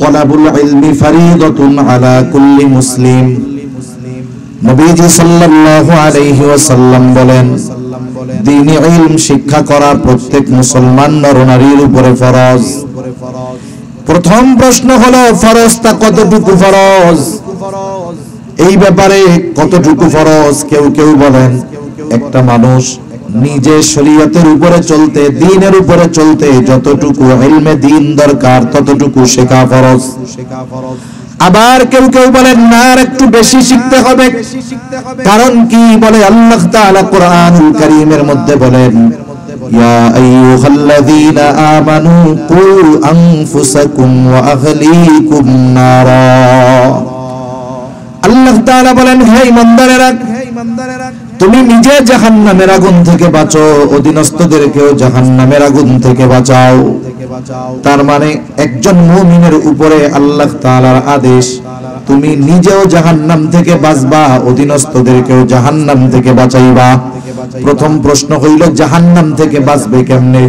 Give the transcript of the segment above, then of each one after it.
তালাবুল ইলমি ফারিদাতুন আলা কুল্লি মুসলিম। নবীজি সাল্লাল্লাহু আলাইহি ওয়াসাল্লাম বলেন, দ্বীনি ইলম শিক্ষা করা প্রত্যেক মুসলমান নর-নারীর উপরে ফরজ। প্রথম প্রশ্ন হলো, ফরজটা কতটুকু ফরজ? এই ব্যাপারে কতটুকু ফরজ? কেউ কেউ বলেন, একটা মানুষ নিজে শরীয়তের উপরে চলতে, দ্বীনের উপরে চলতে যতটুকু ইলমে দ্বীন দরকার ততটুকু শেখা ফরজ। আবার কেউ কেউ বলেন না, আর একটু বেশি শিখতে হবে। কারণ কি? বলে আল্লাহ তাআলা কোরআনুল কারীমের মধ্যে বলেন, ইয়া আইয়ুহাল্লাযীনা আমানু কু আনফুসাকুম ওয়া আহলিকুম নারা। আল্লাহ তাআলা বলেন, হে ঈমানদারেরা, তুমি নিজে জাহান্নামের আগুন থেকে বাঁচো, অধীনস্থদেরকেও জাহান্নামের আগুন থেকে বাঁচাও। তার মানে একজন মুমিনের উপরে আল্লাহ তাআলার আদেশ, তুমি নিজেও জাহান্নাম থেকে বাঁচবা, অধীনস্থদেরকেও জাহান্নাম থেকে বাঁচাইবা। প্রথম প্রশ্ন হইল, জাহান্নাম থেকে বাঁচবে কেমনে?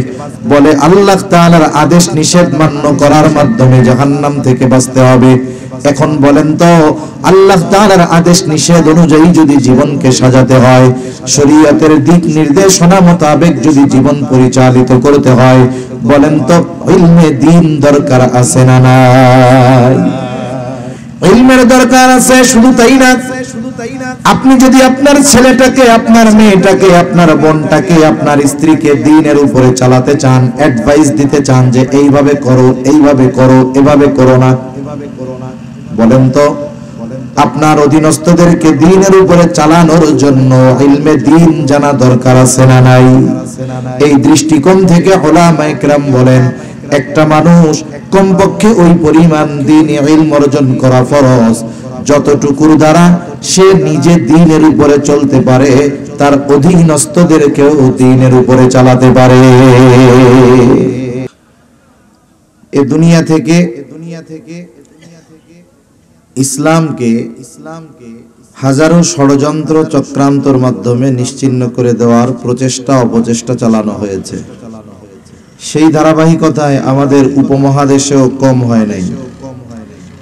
বলে আল্লাহ তাআলার আদেশ নিষেধ মান্য করার মাধ্যমে জাহান্নাম থেকে বাঁচতে হবে। এখন বলেন তো, আল্লাহ তাআলার আদেশ নিষেধ অনুযায়ী যদি জীবনকে সাজাতে হয়, শরীয়তের দিক নির্দেশনা মোতাবেক যদি জীবন পরিচালিত করতে হয়, বলেন তো ইলমে দ্বীন দরকার আছে না নাই? ইলমের দরকার আছে। শুধু তাই না, আপনি যদি আপনার ছেলেটাকে, আপনার মেয়েটাকে, আপনার বোনটাকে, আপনার স্ত্রীকে দ্বীনের উপরে চালাতে চান, অ্যাডভাইস দিতে চান যে এইভাবে করো, এইভাবে করো, এভাবে করো না, বলেন তো আপনার অধীনস্থদেরকে দ্বীনের উপরে চালানোর জন্য ইলমে দ্বীন জানা দরকার আছে না নাই? এই দৃষ্টিকোণ থেকে উলামায়ে কেরাম বলেন, একটা মানুষ কমপক্ষে ওই পরিমাণ দ্বীনি ইলম অর্জন করা ফরজ যতটুকুর দ্বারা সে নিজে দ্বীনের উপরে চলতে পারে, তার অধীনস্থদেরকেও দ্বীনের উপরে চালাতে পারে। এই দুনিয়া থেকে ইসলামকে হাজারো ষড়যন্ত্র চক্রান্তর মাধ্যমে নিশ্চিহ্ন করে দেওয়ার প্রচেষ্টা অপচেষ্টা চালানো হয়েছে। সেই ধারাবাহিকতায় আমাদের উপমহাদেশেও কম হয় নাই।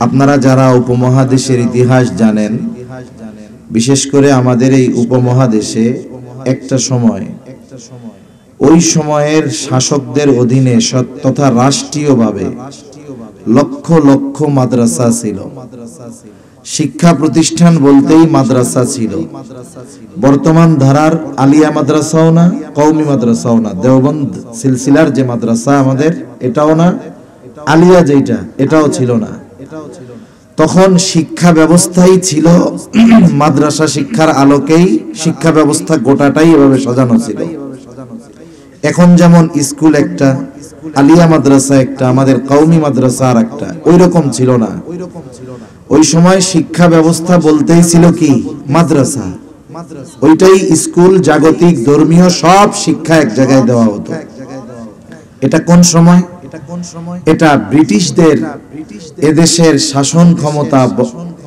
আপনারা যারা উপমহাদেশের ইতিহাস জানেন, বিশেষ করে আমাদের এই উপমহাদেশে একটা সময়, ওই সময়ের শাসকদের অধীনে তথা রাষ্ট্রীয়ভাবে লক্ষ লক্ষ মাদ্রাসা ছিল। শিক্ষা প্রতিষ্ঠান বলতেই মাদ্রাসা ছিল। বর্তমান ধারার আলিয়া মাদ্রাসাও না, কওমি মাদ্রাসাও না, দেওবন্দ সিলসিলার যে মাদ্রাসা আমাদের, এটাও না, আলিয়া যেটা, এটাও ছিল না। তখন শিক্ষা ব্যবস্থাই ছিল মাদ্রাসা শিক্ষার আলোকেই শিক্ষা ব্যবস্থা গোটাটাই এভাবে সাজানো ছিল। এখন যেমন স্কুল একটা, আলিয়া মাদ্রাসা একটা, আমাদের কওমি মাদ্রাসা আর একটা, ওই রকম ছিল না। ওই সময় শিক্ষা ব্যবস্থা বলতেই ছিল কি? মাদ্রাসা। ওইটাই স্কুল, জাগতিক ধর্মীয় সব শিক্ষা এক জায়গায় দেওয়া হতো। এটা কোন সময়? এটা ব্রিটিশদের এদেশের শাসন ক্ষমতা,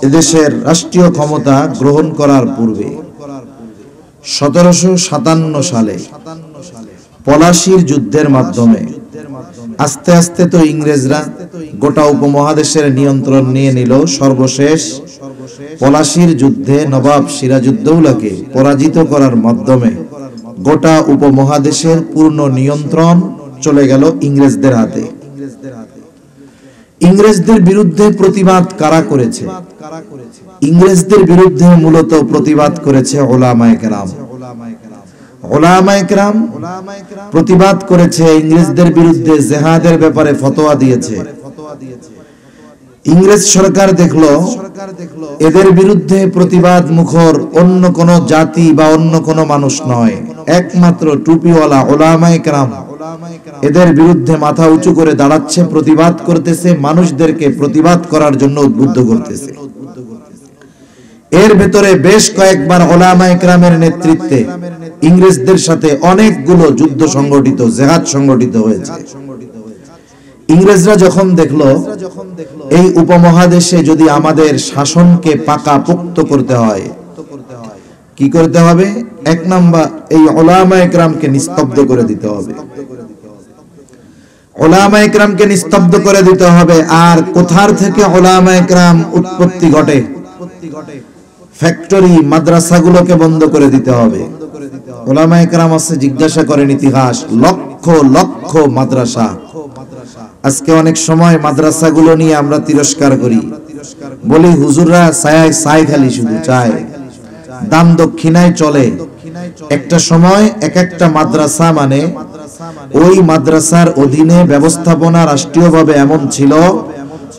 এদেশের রাষ্ট্রীয় ক্ষমতা গ্রহণ করার পূর্বে 1757 সালে পলাশির যুদ্ধের মাধ্যমে আস্তে আস্তে তো ইংরেজরা গোটা উপমহাদেশের নিয়ন্ত্রণ নিয়ে নিল। সর্বশেষ পলাশির যুদ্ধে নবাব সিরাজউদ্দৌলাকে পরাজিত করার মাধ্যমে গোটা উপমহাদেশের পূর্ণ নিয়ন্ত্রণ চলে গেল ইংরেজদের হাতে। ইংরেজদের বিরুদ্ধে প্রতিবাদ কারা করেছে? ইংরেজদের বিরুদ্ধে মূলত প্রতিবাদ করেছে উলামায়ে কেরাম। উলামায়ে কেরাম প্রতিবাদ করেছে, ইংরেজদের বিরুদ্ধে জিহাদের ব্যাপারে ফতোয়া দিয়েছে। ইংরেজ সরকার দেখলো এদের বিরুদ্ধে প্রতিবাদ মুখর অন্য কোন জাতি বা অন্য কোন মানুষ নয়, একমাত্র টুপিওয়ালা উলামায়ে কেরাম এদের বিরুদ্ধে মাথা উঁচু করে দাঁড়াচ্ছে, প্রতিবাদ করতেছে, মানুষদেরকে প্রতিবাদ করার জন্য উদ্বুদ্ধ করতেছে। এর ভেতরে বেশ কয়েকবার উলামায়ে কেরামের নেতৃত্বে ইংরেজদের সাথে অনেকগুলো যুদ্ধ সংগঠিত, জিহাদ সংগঠিত হয়েছে। ইংরেজরা যখন দেখলো এই উপমহাদেশে যদি আমাদের শাসনকে পাকাপোক্ত করতে হয়, কি করতে হবে? এক নাম্বার, এই উলামায়ে কেরামকে নিস্তব্ধ করে দিতে হবে। উলামায়ে কেরামকে নিস্তব্ধ করে দিতে হবে। আর কোথার থেকে উলামায়ে কেরাম উৎপত্তি ঘটে? ফ্যাক্টরি মাদ্রাসাগুলোকে বন্ধ করে দিতে হবে। উলামায়ে কেরাম আছে, জিজ্ঞাসা করেন ইতিহাস, লক্ষ লক্ষ মাদ্রাসা। আজকে অনেক সময় মাদ্রাসাগুলো নিয়ে আমরা তিরস্কার করি, বলি হুজুররা চায় খালি শুধু চায়, দান দক্ষিণায় চলে। একটা সময় এক একটা মাদ্রাসা মানে ওই মাদ্রাসার অধীনে ব্যবস্থাপনা রাষ্ট্রীয়ভাবে এমন ছিল,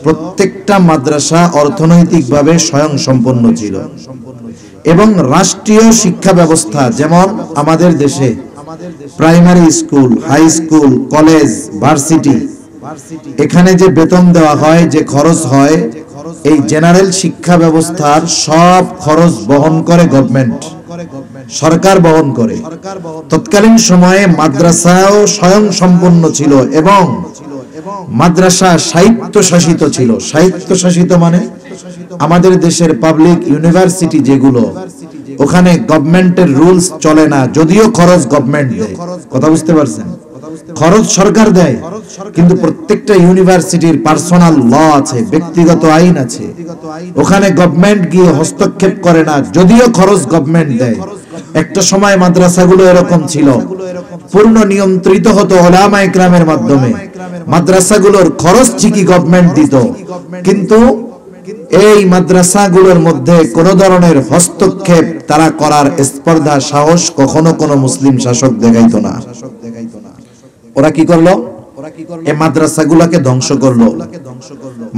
প্রত্যেকটা মাদ্রাসা অর্থনৈতিকভাবে স্বয়ংসম্পন্ন ছিল। এবং রাষ্ট্রীয় শিক্ষা ব্যবস্থা, যেমন আমাদের দেশে primary school, high school, college, varsity, এখানে যে বেতন দেওয়া হয়, যে খরচ হয়, এই জেনারেল শিক্ষা ব্যবস্থার সব খরচ বহন করে গভর্নমেন্ট, সরকার বহন করে। তৎকালীন সময়ে মাদ্রাসাও স্বয়ংসম্পন্ন ছিল এবং মাদ্রাসা স্বায়ত্তশাসিত ছিল। স্বায়ত্তশাসিত মানে আমাদের দেশের পাবলিক ইউনিভার্সিটি যেগুলো, ওখানে গভর্নমেন্টের রুলস চলে না, যদিও খরচ গভর্নমেন্ট দেয়। কথা বুঝতে পারছেন? খরচ সরকার দেয়, কিন্তু প্রত্যেকটা ইউনিভার্সিটির পার্সোনাল ল আছে, ব্যক্তিগত আইন আছে। ওখানে গভর্নমেন্ট গিয়ে হস্তক্ষেপ করে না, যদিও খরচ গভর্নমেন্ট দেয়। একটা সময় মাদ্রাসাগুলো এরকম ছিল, পূর্ণ নিয়ন্ত্রিত হতো উলামায়ে কেরামের মাধ্যমে। মাদ্রাসাগুলোর খরচ ঠিকই গভর্নমেন্ট দিত, কিন্তু এই মাদ্রাসাগুলোর মধ্যে কোন ধরনের হস্তক্ষেপ তারা করার স্পর্ধা, সাহস কখনো কোনো মুসলিম শাসক দেখাইতো না। ওরা কি করলো? এই মাদ্রাসাগুলোকে ধ্বংস করলো।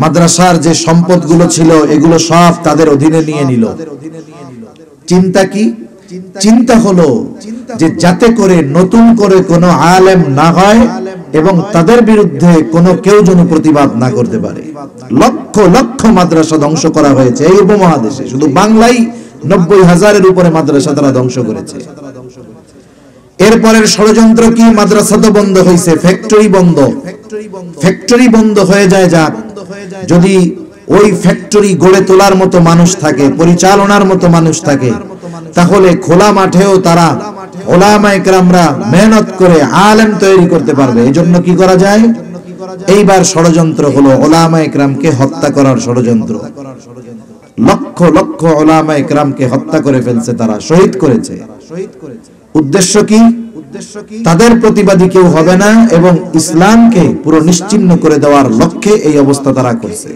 মাদ্রাসার যে সম্পদগুলো ছিল এগুলো সব তাদের অধীনে নিয়ে নিল। চিন্তা কি? চিন্তা হলো যে যাতে করে নতুন করে কোনো আলেম না হয় এবং তাদের বিরুদ্ধে কোনো কেউ যেন প্রতিবাদ না করতে পারে। লক্ষ লক্ষ মাদ্রাসা ধ্বংস করা হয়েছে এই উপমহাদেশে। শুধু বাংলায় 90,000-এর উপরে মাদ্রাসা তারা ধ্বংস করেছে। এরপরের ষড়যন্ত্র কি? মাদ্রাসা তো বন্ধ হয়েছে, ফ্যাক্টরি বন্ধ। ফ্যাক্টরি বন্ধ হয়ে যায়, যাক, যদি ওই ফ্যাক্টরি গড়ে তোলার মতো মানুষ থাকে, পরিচালনার মতো মানুষ থাকে, তাহলে খোলা মাঠেও তারা উলামায়ে কেরামরা মেহনত করে আলেম তৈরি করতে পারবে। এজন্য কি করা যায়? এইবার ষড়যন্ত্র হলো উলামায়ে কেরামকে হত্যা করার ষড়যন্ত্র। লক্ষ লক্ষ উলামায়ে কেরামকে হত্যা করে ফেলছে, তারা শহীদ করেছে। উদ্দেশ্য কি? তাদের প্রতিবাদী কেউ হবে না এবং ইসলামকে পুরো নিশ্চিহ্ন করে দেওয়ার লক্ষ্যে এই অবস্থা তারা করছে।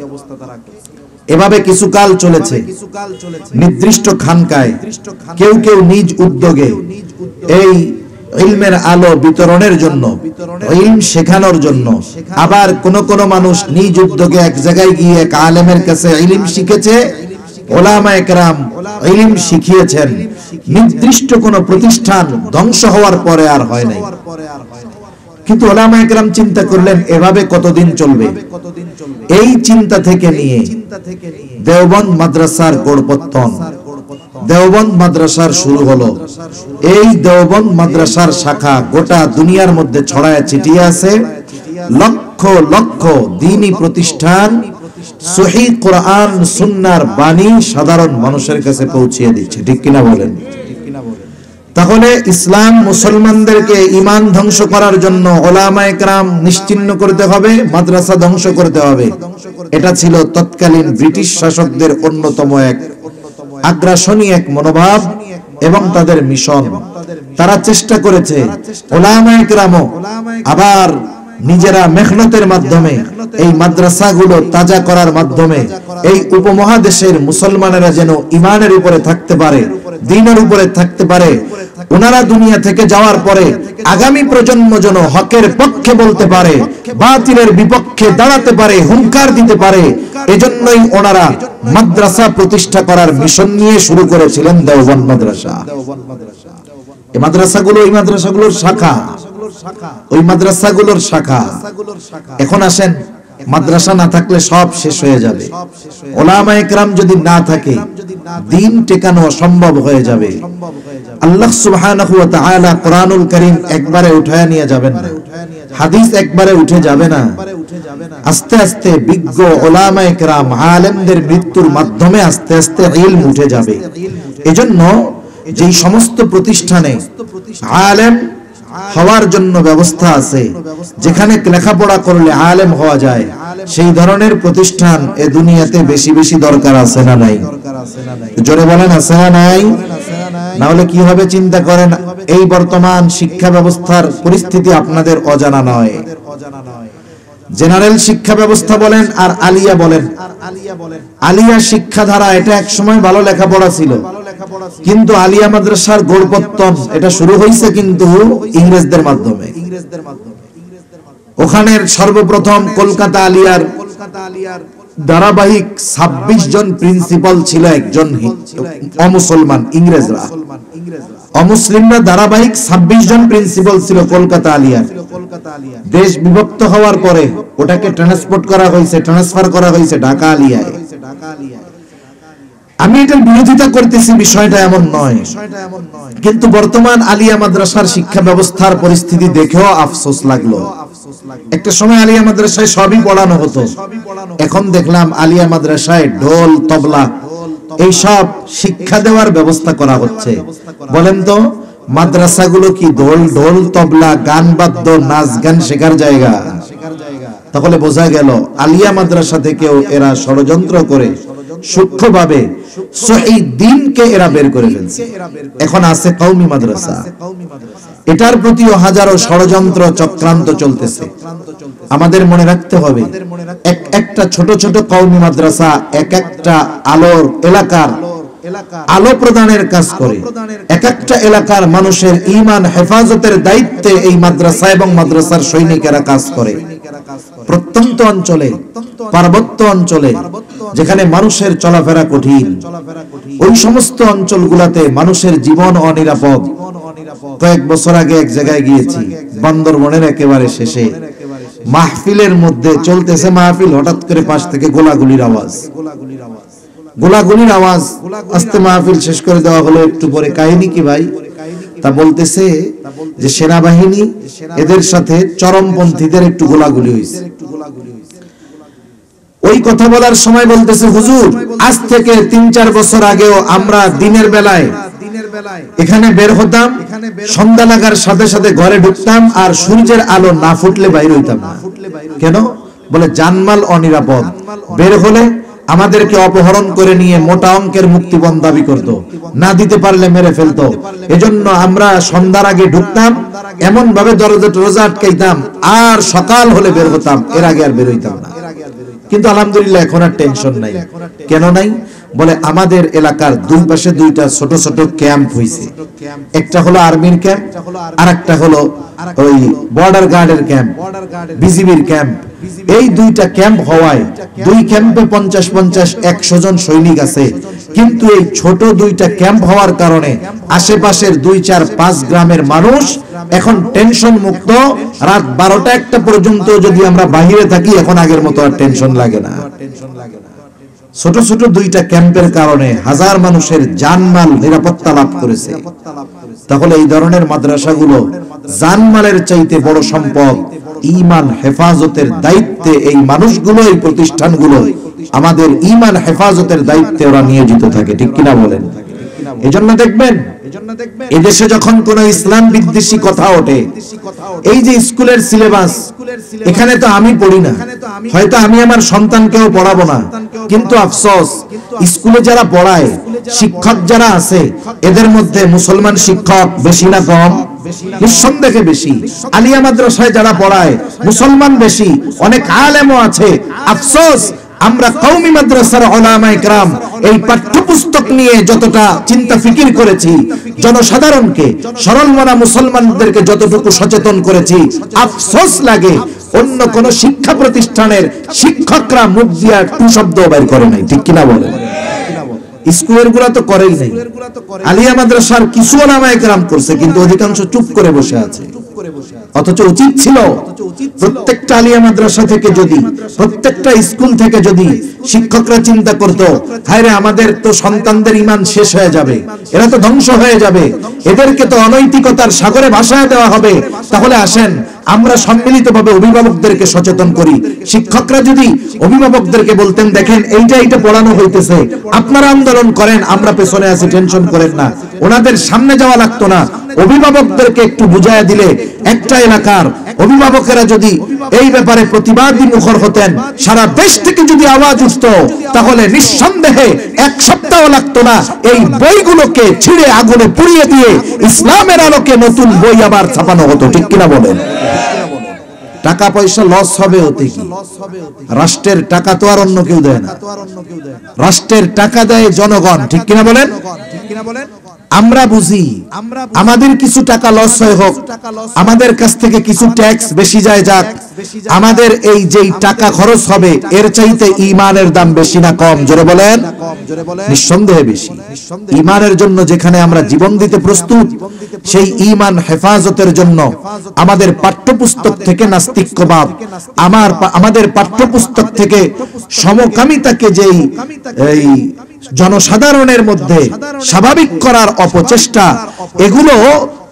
এভাবে কিছুকাল চলেছে। নির্দিষ্ট খানকায় কেউ কেউ নিজ উদ্যোগে এই ইলমের আলো বিতরণের জন্য, ইলম শেখানোর জন্য, আবার কোন কোন মানুষ নিজ উদ্যোগে এক জায়গায় গিয়ে এক আলেমের কাছে ইলম শিখেছে, উলামায়ে কেরাম ইলম শিখিয়েছেন। নির্দিষ্ট কোন প্রতিষ্ঠান ধ্বংস হওয়ার পরে আর হয় নাই। কিন্তু উলামায়ে কেরাম চিন্তা করলেন এভাবে কতদিন চলবে। এই চিন্তা থেকে নিয়ে দেওবন্দ মাদ্রাসার গোড়পত্তন, দেওবন্দ মাদ্রাসার শুরু হলো। এই দেওবন্দ মাদ্রাসার শাখা গোটা দুনিয়ার মধ্যে ছড়ায় ছিটিয়ে আছে। লক্ষ লক্ষ দ্বীনি প্রতিষ্ঠান সহিহ কোরআন সুন্নাহর বাণী সাধারণ মানুষের কাছে পৌঁছিয়ে দিচ্ছে। ঠিক কিনা বলেন? তাহলে ইসলাম মুসলমানদেরকে ঈমান ধ্বংস করার জন্য উলামায়ে কেরাম নিশ্চিহ্ন করতে হবে, মাদ্রাসা ধ্বংস করতে হবে। এটা ছিল তৎকালীন ব্রিটিশ শাসকদের অন্যতম এক আগ্রাসনী এক মনোভাব এবং তাদের মিশন। তারা চেষ্টা করেছে উলামায়ে কেরামও আবার নিজেরা মেহনতের মাধ্যমে এই মাদ্রাসাগুলো তাজা করার মাধ্যমে এই উপমহাদেশের মুসলমানেরা যেন ঈমানের উপরে থাকতে পারে, দ্বীনের উপরে থাকতে পারে। ওনারা দুনিয়া থেকে যাওয়ার পরে আগামী প্রজন্ম যেন হকের পক্ষে বলতে পারে, বাতিলের বিপক্ষে দাঁড়াতে পারে, হুঙ্কার দিতে পারে। এজন্যই ওনারা মাদ্রাসা প্রতিষ্ঠা করার মিশন নিয়ে শুরু করেছিলেন দেওবন্দ মাদ্রাসা। এই মাদ্রাসাগুলোর শাখা, ওই মাদ্রাসাগুলোর শাখা। এখন আসেন, মাদ্রাসা না থাকলে সব শেষ হয়ে যাবে। উলামায়ে কেরাম যদি না থাকে, দ্বীন টেকানো অসম্ভব হয়ে যাবে। আল্লাহ সুবহানাহু ওয়া তাআলা কোরআনুল কারীম একবারে উঠায় নিয়ে যাবেন না, হাদিস একবারে উঠে যাবে না। আস্তে আস্তে বিজ্ঞ উলামায়ে কেরাম আলেমদের মৃত্যুর মাধ্যমে আস্তে আস্তে ইলম উঠে যাবে। এজন্য যেই সমস্ত প্রতিষ্ঠানে আলেম হওয়ার জন্য ব্যবস্থা আছে, যেখানে লেখাপড়া করলে আলেম হওয়া যায়, সেই ধরনের প্রতিষ্ঠান এ দুনিয়াতে বেশি বেশি দরকার আছে না নাই? জোরে বলেন আছে না নাই? না হলে কি হবে চিন্তা করেন। এই বর্তমান শিক্ষা ব্যবস্থার পরিস্থিতি আপনাদের অজানা নয়। জেনারেল শিক্ষা ব্যবস্থা বলেন আর আলিয়া বলেন, আলিয়া শিক্ষাধারা এটা এক সময় ভালো লেখাপড়া ছিল, কিন্তু আলিয়া মাদ্রাসার গোড়পত্তন এটা শুরু হয়েছে কিন্তু ইংরেজদের মাধ্যমে। ওখানের সর্বপ্রথম কলকাতা আলিয়ার ধারাবাহিক 26 জন প্রিন্সিপাল ছিল একজন অমুসলমান, ইংরেজরা অমুসলিমরা ধারাবাহিক 26 জন প্রিন্সিপাল ছিল কলকাতা আলিয়ার। দেশ বিভক্ত হওয়ার পরে ওটাকে ট্রান্সফার করা হয়েছে ঢাকা আলিয়ায়। আমি এটার বিরোধিতা করতেছি, বিষয়টা এমন নয়, কিন্তু বর্তমান আলিয়া মাদ্রাসার শিক্ষা ব্যবস্থার পরিস্থিতি দেখেও আফসোস লাগলো। একটা সময় আলিয়া মাদ্রাসায় সবই পড়ানো হতো, এখন দেখলাম আলিয়া মাদ্রাসায় ঢোল তবলা এইসব শিক্ষা দেওয়ার ব্যবস্থা করা হচ্ছে। বলেন তো মাদ্রাসাগুলো কি ঢোল তবলা গান বাদ্য নাচ গান শেখার জায়গা? তাহলে বোঝা গেল আলিয়া মাদ্রাসা থেকেও এরা ষড়যন্ত্র করে সূক্ষ্মভাবে সহিহ দ্বীনকে এরা বের করে ফেলছে। এখন আছে কওমি মাদ্রাসা, এটার প্রতিও হাজারো ষড়যন্ত্র চক্রান্ত চলতেছে। আমাদের মনে রাখতে হবে একটা ছোট ছোট কওমি মাদ্রাসা এক একটা আলোর এলাকার আলো প্রদানের কাজ করে। এক একটা এলাকার মানুষের ঈমান হেফাজতের দায়িত্বে এই মাদ্রাসা এবং মাদ্রাসার সৈনিকেরা কাজ করে। প্রত্যন্ত অঞ্চলে, পার্বত্য অঞ্চলে যেখানে মানুষের চলাফেরা কঠিন, ওই সমস্ত অঞ্চলগুলোতে মানুষের জীবন অনিরাপদ। কয়েক বছর আগে এক জায়গায় গিয়েছি, বান্দরবনের একেবারে শেষে মাহফিলের মধ্যে চলতেছে মাহফিল, হঠাৎ করে পাশ থেকে গোলাগুলির আওয়াজ। আস্তে মাহফিল শেষ করে দেওয়া হলো। একটু পরে কাহিনী কি ভাই? তা বলতেছে যে সেনাবাহিনী এদের সাথে চরমপন্থীদের একটু গোলাগুলি হয়েছে। ওই কথা বলার সময় বলতেছে, হুজুর আজ থেকে ৩-৪ বছর আগেও আমরা দিনের বেলায় এখানে বের হতাম, সন্ধ্যা লাগার সাথে সাথে ঘরে ঢুকতাম, আর সূর্যের আলো না ফুটলে বাইরে হইতাম না। কেন? বলে জানমাল অনিরাপদ, বের হলে আমাদেরকে অপহরণ করে নিয়ে মোটা অঙ্কের মুক্তিপণ দাবি করত, না দিতে পারলে মেরে ফেলতো। এজন্য আমরা সন্ধ্যার আগে ঢুকতাম, এমন ভাবে দরজা আটকাইতাম, আর সকাল হলে বের হতাম, এর আগে আর বের হইতাম না। কিন্তু আলহামদুলিল্লাহ এখন আর টেনশন নাই। কেন নাই? বলে আমাদের এলাকার দুই পাশে দুইটা ছোট ছোট ক্যাম্প হইছে। একটা হলো আর্মির ক্যাম্প, আর একটা হলো ওই বর্ডার গার্ডের ক্যাম্প, বিজিবির ক্যাম্প। এই দুইটা ক্যাম্প হওয়ায় দুই ক্যাম্পে 50-50-100 জন সৈনিক আছে। কিন্তু এই ছোট দুইটা ক্যাম্প হওয়ার কারণে আশেপাশের 2-4-5 গ্রামের মানুষ এখন টেনশন মুক্ত। রাত 12টা-1টা পর্যন্ত যদি আমরা বাইরে থাকি, এখন আগের মতো আর টেনশন লাগে না। ছোট ছোট দুইটা ক্যাম্পের কারণে হাজার মানুষের জানমাল নিরাপত্তা লাভ করেছে। তাহলে এই ধরনের মাদ্রাসাগুলো জানমালের চাইতে বড় সম্পদ। ঈমান হেফাজতের দায়িত্বে এই মানুষগুলো, এই প্রতিষ্ঠানগুলো আমাদের ঈমান হেফাজতের দায়িত্বে ওরা নিয়োজিত থাকে, ঠিক কিনা বলেন? এজন্য দেখবেন এদেশে যখন কোন ইসলাম বিদ্বেষী কথা ওঠে, এই যে স্কুলের সিলেবাস, এখানে তো আমি পড়ি না, হয়তো আমি আমার সন্তানকেও পড়াবো না, কিন্তু আফসোস স্কুলে যারা পড়ায়, শিক্ষক যারা আছে, এদের মধ্যে মুসলমান শিক্ষক বেশি না কম? নিঃসন্দেহে বেশি। আলিয়া মাদ্রাসায় যারা পড়ায় মুসলমান বেশি, অনেক আলেমও আছে। আফসোস আমরা কওমি মাদ্রাসার উলামায়ে কেরাম এই পাঠ্যপুস্তক নিয়ে যতটা চিন্তা ফিকির করেছি, জনসাধারণকে, সরল মনা মুসলমানদেরকে যতটুকু সচেতন করেছি, আফসোস লাগে অন্য কোন শিক্ষা প্রতিষ্ঠানের শিক্ষকরা মুখ দিয়া টু শব্দ বের করে নাই, ঠিক কিনা বলেন? স্কুলের গুলা তো করেই নাই। আলিয়া মাদ্রাসার কিছু উলামায়ে কেরাম করছে, কিন্তু অধিকাংশ চুপ করে বসে আছে। অথচ উচিত ছিল প্রত্যেকটা আলিয়া মাদ্রাসা থেকে যদি, প্রত্যেকটা স্কুল থেকে যদি শিক্ষকরা চিন্তা করত, হায় রে আমাদের তো সন্তানদের ঈমান শেষ হয়ে যাবে, এরা তো ধ্বংস হয়ে যাবে, এদেরকে তো অনৈতিকতার সাগরে ভাসায় দেওয়া হবে, তাহলে আসেন আমরা সম্মিলিতভাবে অভিভাবকদেরকে সচেতন করি। শিক্ষকরা যদি অভিভাবকদেরকে বলতেন, দেখেন এইটা পড়ানো হইতেছে, আপনারা আন্দোলন করেন, আমরা পেছনে আছি, টেনশন করেন না, ওনাদের সামনে যাওয়া লাগতো না। অভিভাবকদেরকে একটু বুঝাইয়া দিলে, একটা এলাকার অভিভাবকেরা যদি এই ব্যাপারে প্রতিবাদী মুখর হতেন, সারা দেশ থেকে যদি আওয়াজ উঠত, তাহলে নিঃসন্দেহে এক সপ্তাহ লাগতো না এই বইগুলোকে ছিঁড়ে আগুনে পুড়িয়ে দিয়ে ইসলামের আলোকে নতুন বই আবার ছাপানো হতো। ঠিক কিনা বলেন? টাকা পয়সা লস হবে ওতে কি? রাষ্ট্রের টাকা তো আর অন্য কেউ দেয় না, রাষ্ট্রের টাকা দেয় জনগণ। ঠিক কিনা বলেন? আমরা বুঝি আমাদের কিছু টাকা লস হয় হোক, আমাদের কাছ থেকে কিছু ট্যাক্স বেশি যায় যাক, আমাদের এই যেই টাকা খরচ হবে এর চাইতে ঈমানের দাম বেশি না কম? জোরে বলেন। নিঃসন্দেহে বেশি। ঈমানের জন্য যেখানে আমরা জীবন দিতে প্রস্তুত, সেই ঈমান হেফাজতের জন্য আমাদের পাঠ্যপুস্তক থেকে নাস্তিক্যবাদ, আমাদের পাঠ্যপুস্তক থেকে সমকামিতাকে যেই এই জনসাধারণের মধ্যে স্বাভাবিক করার অপচেষ্টা, এগুলো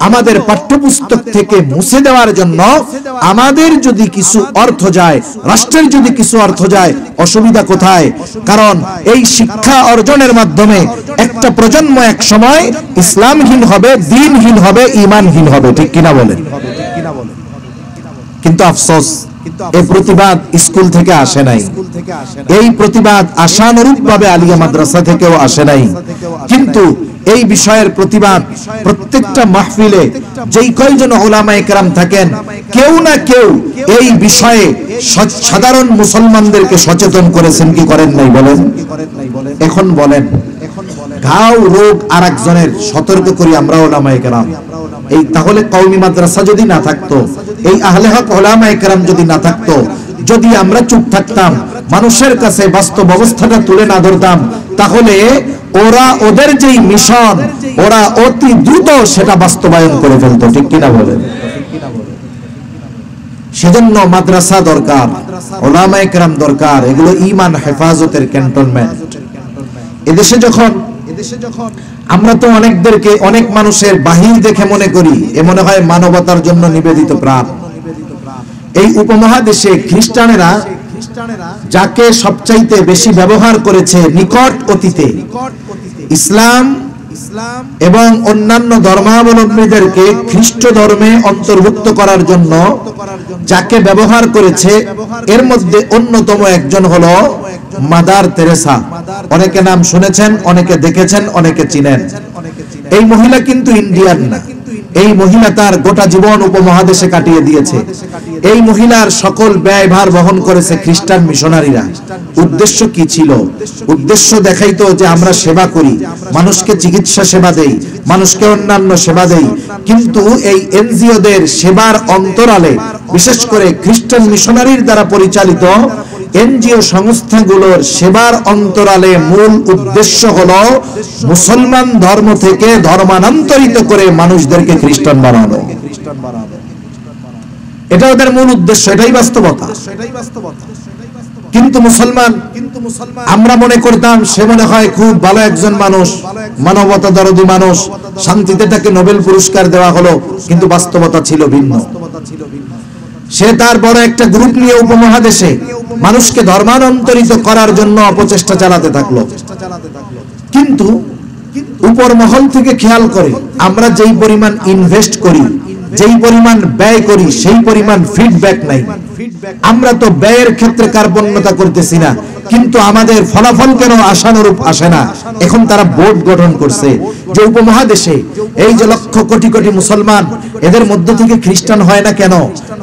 আমাদের পাঠ্যপুস্তক থেকে মুছে দেওয়ার জন্য আমাদের যদি কিছু অর্থ যায়, রাষ্ট্রের যদি কিছু অর্থ যায়, অসুবিধা কোথায়? কারণ এই শিক্ষা অর্জনের মাধ্যমে একটা প্রজন্ম এক সময় ইসলামহীন হবে, দ্বীনহীন হবে, ঈমানহীন হবে। ঠিক কিনা বলেন? কিন্তু আফসোস, এই প্রতিবাদ স্কুল থেকে আসে নাই, এই প্রতিবাদ আশানুরূপ ভাবে আলিয়া মাদ্রাসা থেকেও আসে নাই। কিন্তু এই বিষয়ের প্রতিবাদ প্রত্যেকটা মাহফিলে যেই কয়জন উলামায়ে কেরাম থাকেন, কেউ না কেউ এই বিষয়ে সাধারণ মুসলমানদেরকে সচেতন করেছেন কি করেন নাই বলেন? এখন বলেন, ঘাও রোগ আরেকজনের সতর্ক করি আমরা উলামায়ে কেরাম। এই তাহলে কওমি মাদ্রাসা যদি না থাকতো, এই আহলে হক উলামায়ে কেরাম যদি না থাকতো, যদি আমরা চুপ থাকতাম, মানুষের কাছে বাস্তব অবস্থাটা তুলে না ধরতাম, তাহলে ওরা ওদের যেই মিশন, ওরা অতি দ্রুত সেটা বাস্তবায়ন করে ফেলতো। ঠিক কিনা বলেন? সেজন্য মাদ্রাসা দরকার, উলামায়ে কেরাম দরকার, এগুলো ঈমান হেফাজতের ক্যান্টনমেন্ট। এদেশে যখন আমরা তো অনেকদেরকে, অনেক মানুষের বাহির দেখে মনে করি এ মনে হয় মানবতার জন্য নিবেদিত প্রাণ। এই উপমহাদেশে খ্রিস্টানেরা যাকে সবচাইতে বেশি ব্যবহার করেছে নিকট অতীতে, ইসলাম এবং অন্যান্য ধর্মাবলম্বীদেরকে খ্রিস্ট ধর্মে অন্তর্ভুক্ত করার জন্য যাকে ব্যবহার করেছে, এর মধ্যে অন্যতম একজন হলো মাদার তেরেসা। অনেকে নাম শুনেছেন, অনেকে দেখেছেন, অনেকে চিনেন। এই মহিলা কিন্তু ইন্ডিয়ান না, এই মহিলা তার গোটা জীবন উপমহাদেশে কাটিয়ে দিয়েছে। এই মহিলার সকল ব্যয়ভার বহন করেছে খ্রিস্টান মিশনারিরা। উদ্দেশ্য কি ছিল? উদ্দেশ্য দেখাইতো যে আমরা সেবা করি, মানুষকে চিকিৎসা সেবা দেই, মানুষকে অন্যান্য সেবা দেই। কিন্তু এই এনজিওদের সেবার অন্তরালে, বিশেষ করে খ্রিস্টান মিশনারির দ্বারা পরিচালিত এনজিও সংস্থাগুলোর সেবার অন্তরালে মূল উদ্দেশ্য হলো মুসলমান ধর্ম থেকে ধর্মান্তরিত করে মানুষদেরকে খ্রিস্টান বানানো। এটা ওদের মূল উদ্দেশ্য, এটাই বাস্তবতা। কিন্তু মুসলমান, আমরা মনে করতাম সে মনে হয় খুব ভালো একজন মানুষ, মানবতা দরদি মানুষ, শান্তিতে তাকে নোবেল পুরস্কার দেওয়া হলো, কিন্তু বাস্তবতা ছিল ভিন্ন। সে তার বড় একটা গ্রুপ নিয়ে উপমহাদেশে মানুষকে ধর্মান্তরিত করার জন্য অপচেষ্টা চালাতে থাকলো। কিন্তু উপর মহল থেকে খেয়াল করে আমরা যেই পরিমাণ ইনভেস্ট করি, যেই পরিমাণ ব্যয় করি, সেই পরিমাণ ফিডব্যাক নাই। আমরা তো ব্যয়ের ক্ষেত্রে কার্পণ্যতা করতেছি না, কিন্তু আমাদের ফলাফল কেন আশানুরূপ আসে না? এখন তারা বোর্ড গঠন করছে যে উপমহাদেশে এই যে লক্ষ কোটি কোটি মুসলমান, এদের মধ্য থেকে খ্রিস্টান হয় না কেন?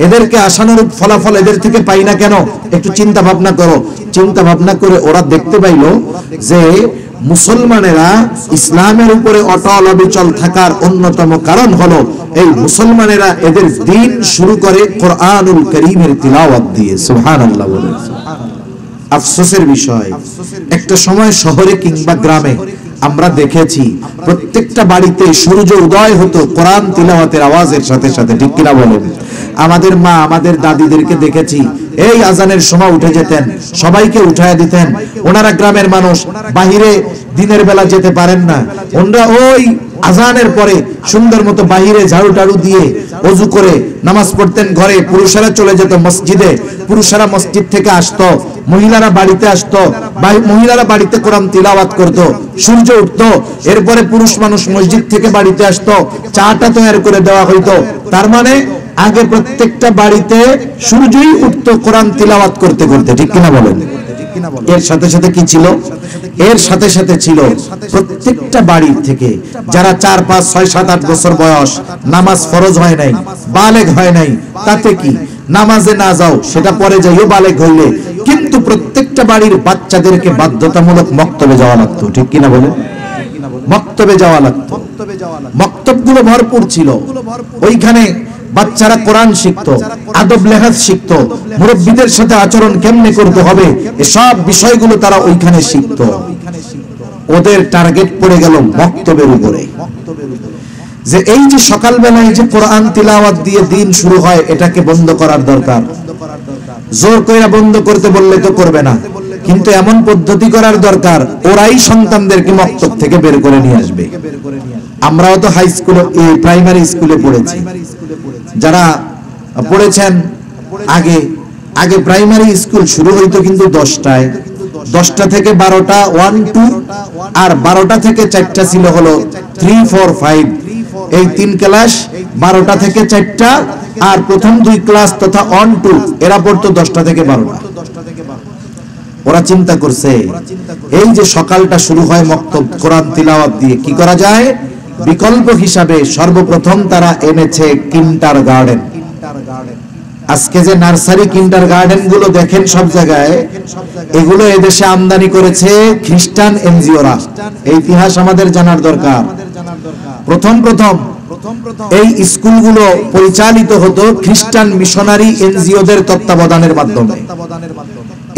এদেরকে আশানুরূপ ফলাফল এদের থেকে পাই না কেন? একটু চিন্তা ভাবনা করো। চিন্তা ভাবনা করে ওরা দেখতে পাইল যে মুসলমানেরা ইসলামের উপরে অটল অবিচল থাকার অন্যতম কারণ হলো এই মুসলমানেরা এদের দিন শুরু করে কোরআনুল কারীমের তিলাওয়াত দিয়ে। সুবহানাল্লাহ বলে। আফসোসের বিষয়, একটা সময় শহরে কিংবা গ্রামে আমরা দেখেছি প্রত্যেকটা বাড়িতে সূর্য উদয় হতো কোরআন তিলাওয়াতের আওয়াজের সাথে সাথে। ঠিক কিনা বলেন? আমাদের মা, আমাদের দাদিদেরকে দেখেছি এই আজানের সময় উঠে যেতেন, সবাইকে উঠায় দিতেন। ওনারা গ্রামের মানুষ, বাহিরে দিনের বেলা যেতে পারেন না, ওনারা ওই আজানের পরে সুন্দর মতো বাহিরে ঝাড়ু টাড়ু দিয়ে ওযু করে নামাজ পড়তেন ঘরে, পুরুষেরা চলে যেত মসজিদে, পুরুষেরা মসজিদ থেকে আসতো, মহিলারা বাড়িতে আসতো, মহিলারা বাড়িতে কোরআন তিলাওয়াত করত, সূর্য উঠতো, এরপরে পুরুষ মানুষ মসজিদ থেকে বাড়িতে আসতো, চাটা তৈরি করে দেওয়া হইতো। তার মানে আগে প্রত্যেকটা বাড়িতে সূর্যই উঠতো কোরআন তিলাওয়াত করতে করতে, ঠিক কিনা বলেন? এর সাথে সাথে কি ছিল? এর সাথে সাথে ছিল প্রত্যেকটা বাড়ি থেকে যারা 4, 5, 6, 7, 8 বছর বয়স, নামাজ ফরজ হয় নাই, বালেগ হয় নাই, তাতে কি নামাজে না যাও সেটা পরে যাইও বালেগ হইলে, কিন্তু প্রত্যেকটা বাড়ির বাচ্চাদেরকে বাধ্যতামূলক মক্তবে যাওয়া লাগতো, ঠিক কিনা বলেন? মক্তবে যাওয়া লাগতো। মক্তবগুলো ভরপুর ছিল, ওইখানে বাচ্চারা কোরআন শিখতো, আদব লেহাজ শিখতো, মুরব্বিদের সাথে আচরণ কেমনে করতে হবে এসব বিষয়গুলো তারা ওইখানে শিখতো। ওদের টার্গেট পড়ে গেল মক্তবের উপরে, যে এই যে সকালবেলায় যে কোরআন তিলাওয়াত দিয়ে দিন শুরু হয়, এটাকে বন্ধ করার দরকার। জোর কইরা বন্ধ করতে বললে তো করবে না, কিন্তু এমন পদ্ধতি করার দরকার ওরাই সন্তানদেরকে মক্তব থেকে বের করে নিয়ে আসবে। আমরাও তো হাই স্কুলে, প্রাইমারি স্কুলে পড়েছি, যারা পড়েছেন আগে আগে প্রাইমারি স্কুল শুরু হইতো কিন্তু 10টায়, 10টা থেকে 12টা 1, 2, আর 12টা থেকে 4টা ছিল হলো 3, 4, 5, এই 3 ক্লাস 12টা থেকে 4টা, আর প্রথম 2 ক্লাস তথা 1, 2 এরা পড়তো 10টা থেকে 12টা। ওরা চিন্তা করছে এই যে সকালটা শুরু হয় মক্তব কোরআন তিলাওয়াত দিয়ে, কি করা যায়? বিকল্প হিসাবে সর্বপ্রথম তারা এনেছে কিন্ডারগার্টেন। আজকে যে নার্সারি কিন্ডারগার্টেন গুলো দেখেন সব জায়গায়, এগুলো এদেশে আমদানি করেছে খ্রিস্টান এনজিওরা। এই ইতিহাস আমাদের জানার দরকার। প্রথম এই স্কুলগুলো পরিচালিত হতো খ্রিস্টান মিশনারি এনজিওদের তত্ত্বাবধানের মাধ্যমে।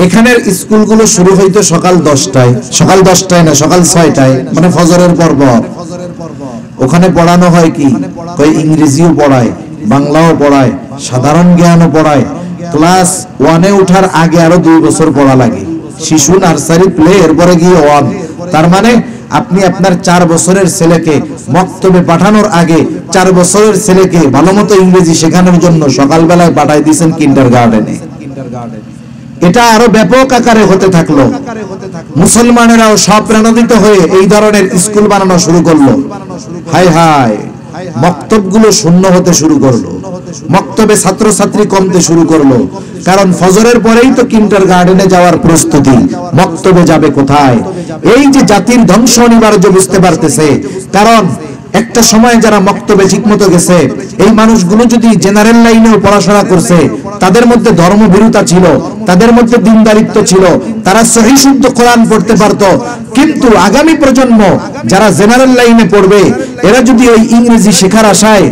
এখানের স্কুলগুলো শুরু হইতো সকাল 10টায়, সকাল 10টায় না, সকাল 6টায়, মানে ফজরের পর। ওখানে পড়ানো হয় কি? ইংরেজিও পড়ায়, বাংলাও পড়ায়, সাধারণ জ্ঞানও পড়ায়। ক্লাস 1-এ ওঠার আগে আরো 2 বছর পড়া লাগে। শিশু, নার্সারি, প্লে, এরপরে গিয়ে 1। তার মানে আপনি আপনার 4 বছরের ছেলেকে মক্তবে পাঠানোর আগে 4 বছরের ছেলেকে ভালোমতো ইংরেজি শেখানোর জন্য সকালবেলায় পাঠাই দিয়েছেন কিন্ডারগার্টেনে। এটা আরো ব্যাপক আকারে হতে থাকলো। মুসলমানেরাও স্বপ্রাণোদিত হয়ে এই ধরনের স্কুল বানানো শুরু করলো। হায় হায়, মক্তবগুলো শূন্য হতে শুরু করলো, মক্তবে ছাত্রছাত্রী কমতে শুরু করলো। কারণ ফজরের পরেই তো কিন্ডারগার্টেনে যাওয়ার প্রস্তুতি, মক্তবে যাবে কোথায়? এই যে জাতির ধ্বংস অনিবার্য বুঝতে পারতেছে। কারণ একটা সময় যারা মক্তবে ঠিকমতো গেছে, এই মানুষগুলো যদি জেনারেল লাইনেও পড়াশোনা করছে, তাদের মধ্যে ধর্মভীরুতা ছিল, তাদের মধ্যে দিনদারিত্ব ছিল, তারা সহিহ শুদ্ধ কোরআন পড়তে পারত। কিন্তু আগামী প্রজন্ম যারা জেনারেল লাইনে পড়বে, এরা যদি ওই ইংরেজি শেখার আশায়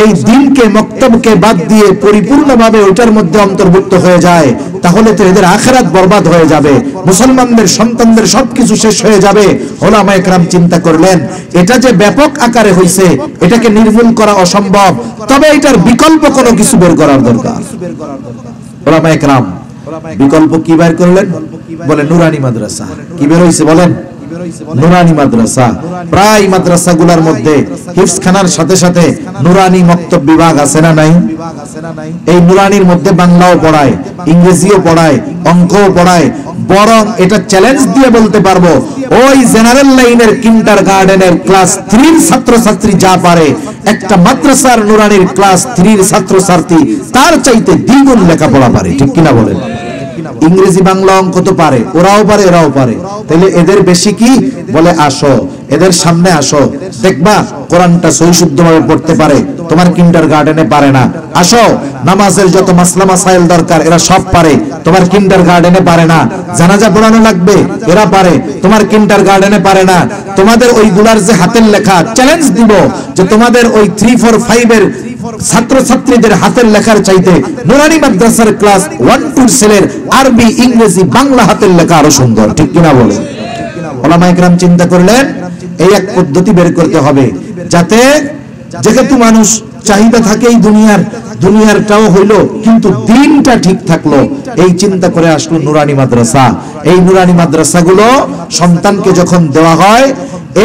এই দিনকে, মক্তবকে বাদ দিয়ে পরিপূর্ণভাবে ওইটার মধ্যে অন্তর্ভুক্ত হয়ে যায়, তাহলে তো এদের আখিরাত বরবাদ হয়ে যাবে, মুসলমানদের সন্তানদের সবকিছু শেষ হয়ে যাবে। উলামায়ে কেরাম চিন্তা করলেন এটা যে ব্যাপক আকারে হইছে, এটাকে নির্মূল করা অসম্ভব, তবে এটার বিকল্প কোনো কিছু বের করার দরকার। উলামায়ে কেরাম বিকল্প কি বের করলেন? বলে নুরানি মাদ্রাসা। কি বের হইছে বলেন? নুরানি মাদ্রাসা। প্রায় মাদ্রাসাগুলোর মধ্যে হিফজখানার সাথে সাথে নুরানি মক্তব বিভাগ আছে না নাই? এই নুরানির মধ্যে বাংলাও পড়ায়, ইংরেজিও পড়ায়, অঙ্কও পড়ায়। বরং এটা চ্যালেঞ্জ দিয়ে বলতে পারবো, ওই জেনারেল লাইনের কিন্ডারগার্টেনের ক্লাস 3 এর ছাত্রছাত্রী যা পারে, একটা মাদ্রাসার নুরানির ক্লাস 3 এর ছাত্রছাত্রী তার চাইতে দ্বিগুণ লেখাপড়া পারে, ঠিক কিনা বলেন? ইংরেজি, বাংলা, অঙ্ক তো পারে, ওরাও পারে, এরাও পারে। তাহলে এদের বেশি কি? বলে আসো, এদের সামনে আসো, দেখবা কোরআনটা সহি শুদ্ধভাবে পড়তে পারে, তোমার কিন্ডারগার্টেনে পারে না। আসো, নামাজের যত মাসলা মাসাইল দরকার এরা সব পারে, তোমার কিন্ডারগার্টেনে পারে না। জানাজা পড়ানো লাগবে, এরা পারে, তোমার কিন্ডারগার্টেনে পারে না। তোমাদের ওইগুলার যে হাতের লেখা, চ্যালেঞ্জ দিব যে তোমাদের ওই 3, 4, 5 এর ছাত্রছাত্রীদের হাতের লেখার চাইতে নুরানি মাদ্রাসার ক্লাস 1, 2 ছেলের আরবি, ইংরেজি, বাংলা হাতের লেখা আরো সুন্দর, ঠিক কিনা বলেন? উলামায়ে কেরাম চিন্তা করলেন এই এক পদ্ধতি বের করতে হবে, যাতে যেহেতু মানুষ চাহিদা থাকে এই দুনিয়ার, দুনিয়ারটাও হইলো কিন্তু দিনটা ঠিক থাকলো, এই চিন্তা করে আসলো নুরানি মাদ্রাসা। এই নুরানি মাদ্রাসাগুলো সন্তানকে যখন দেওয়া হয়,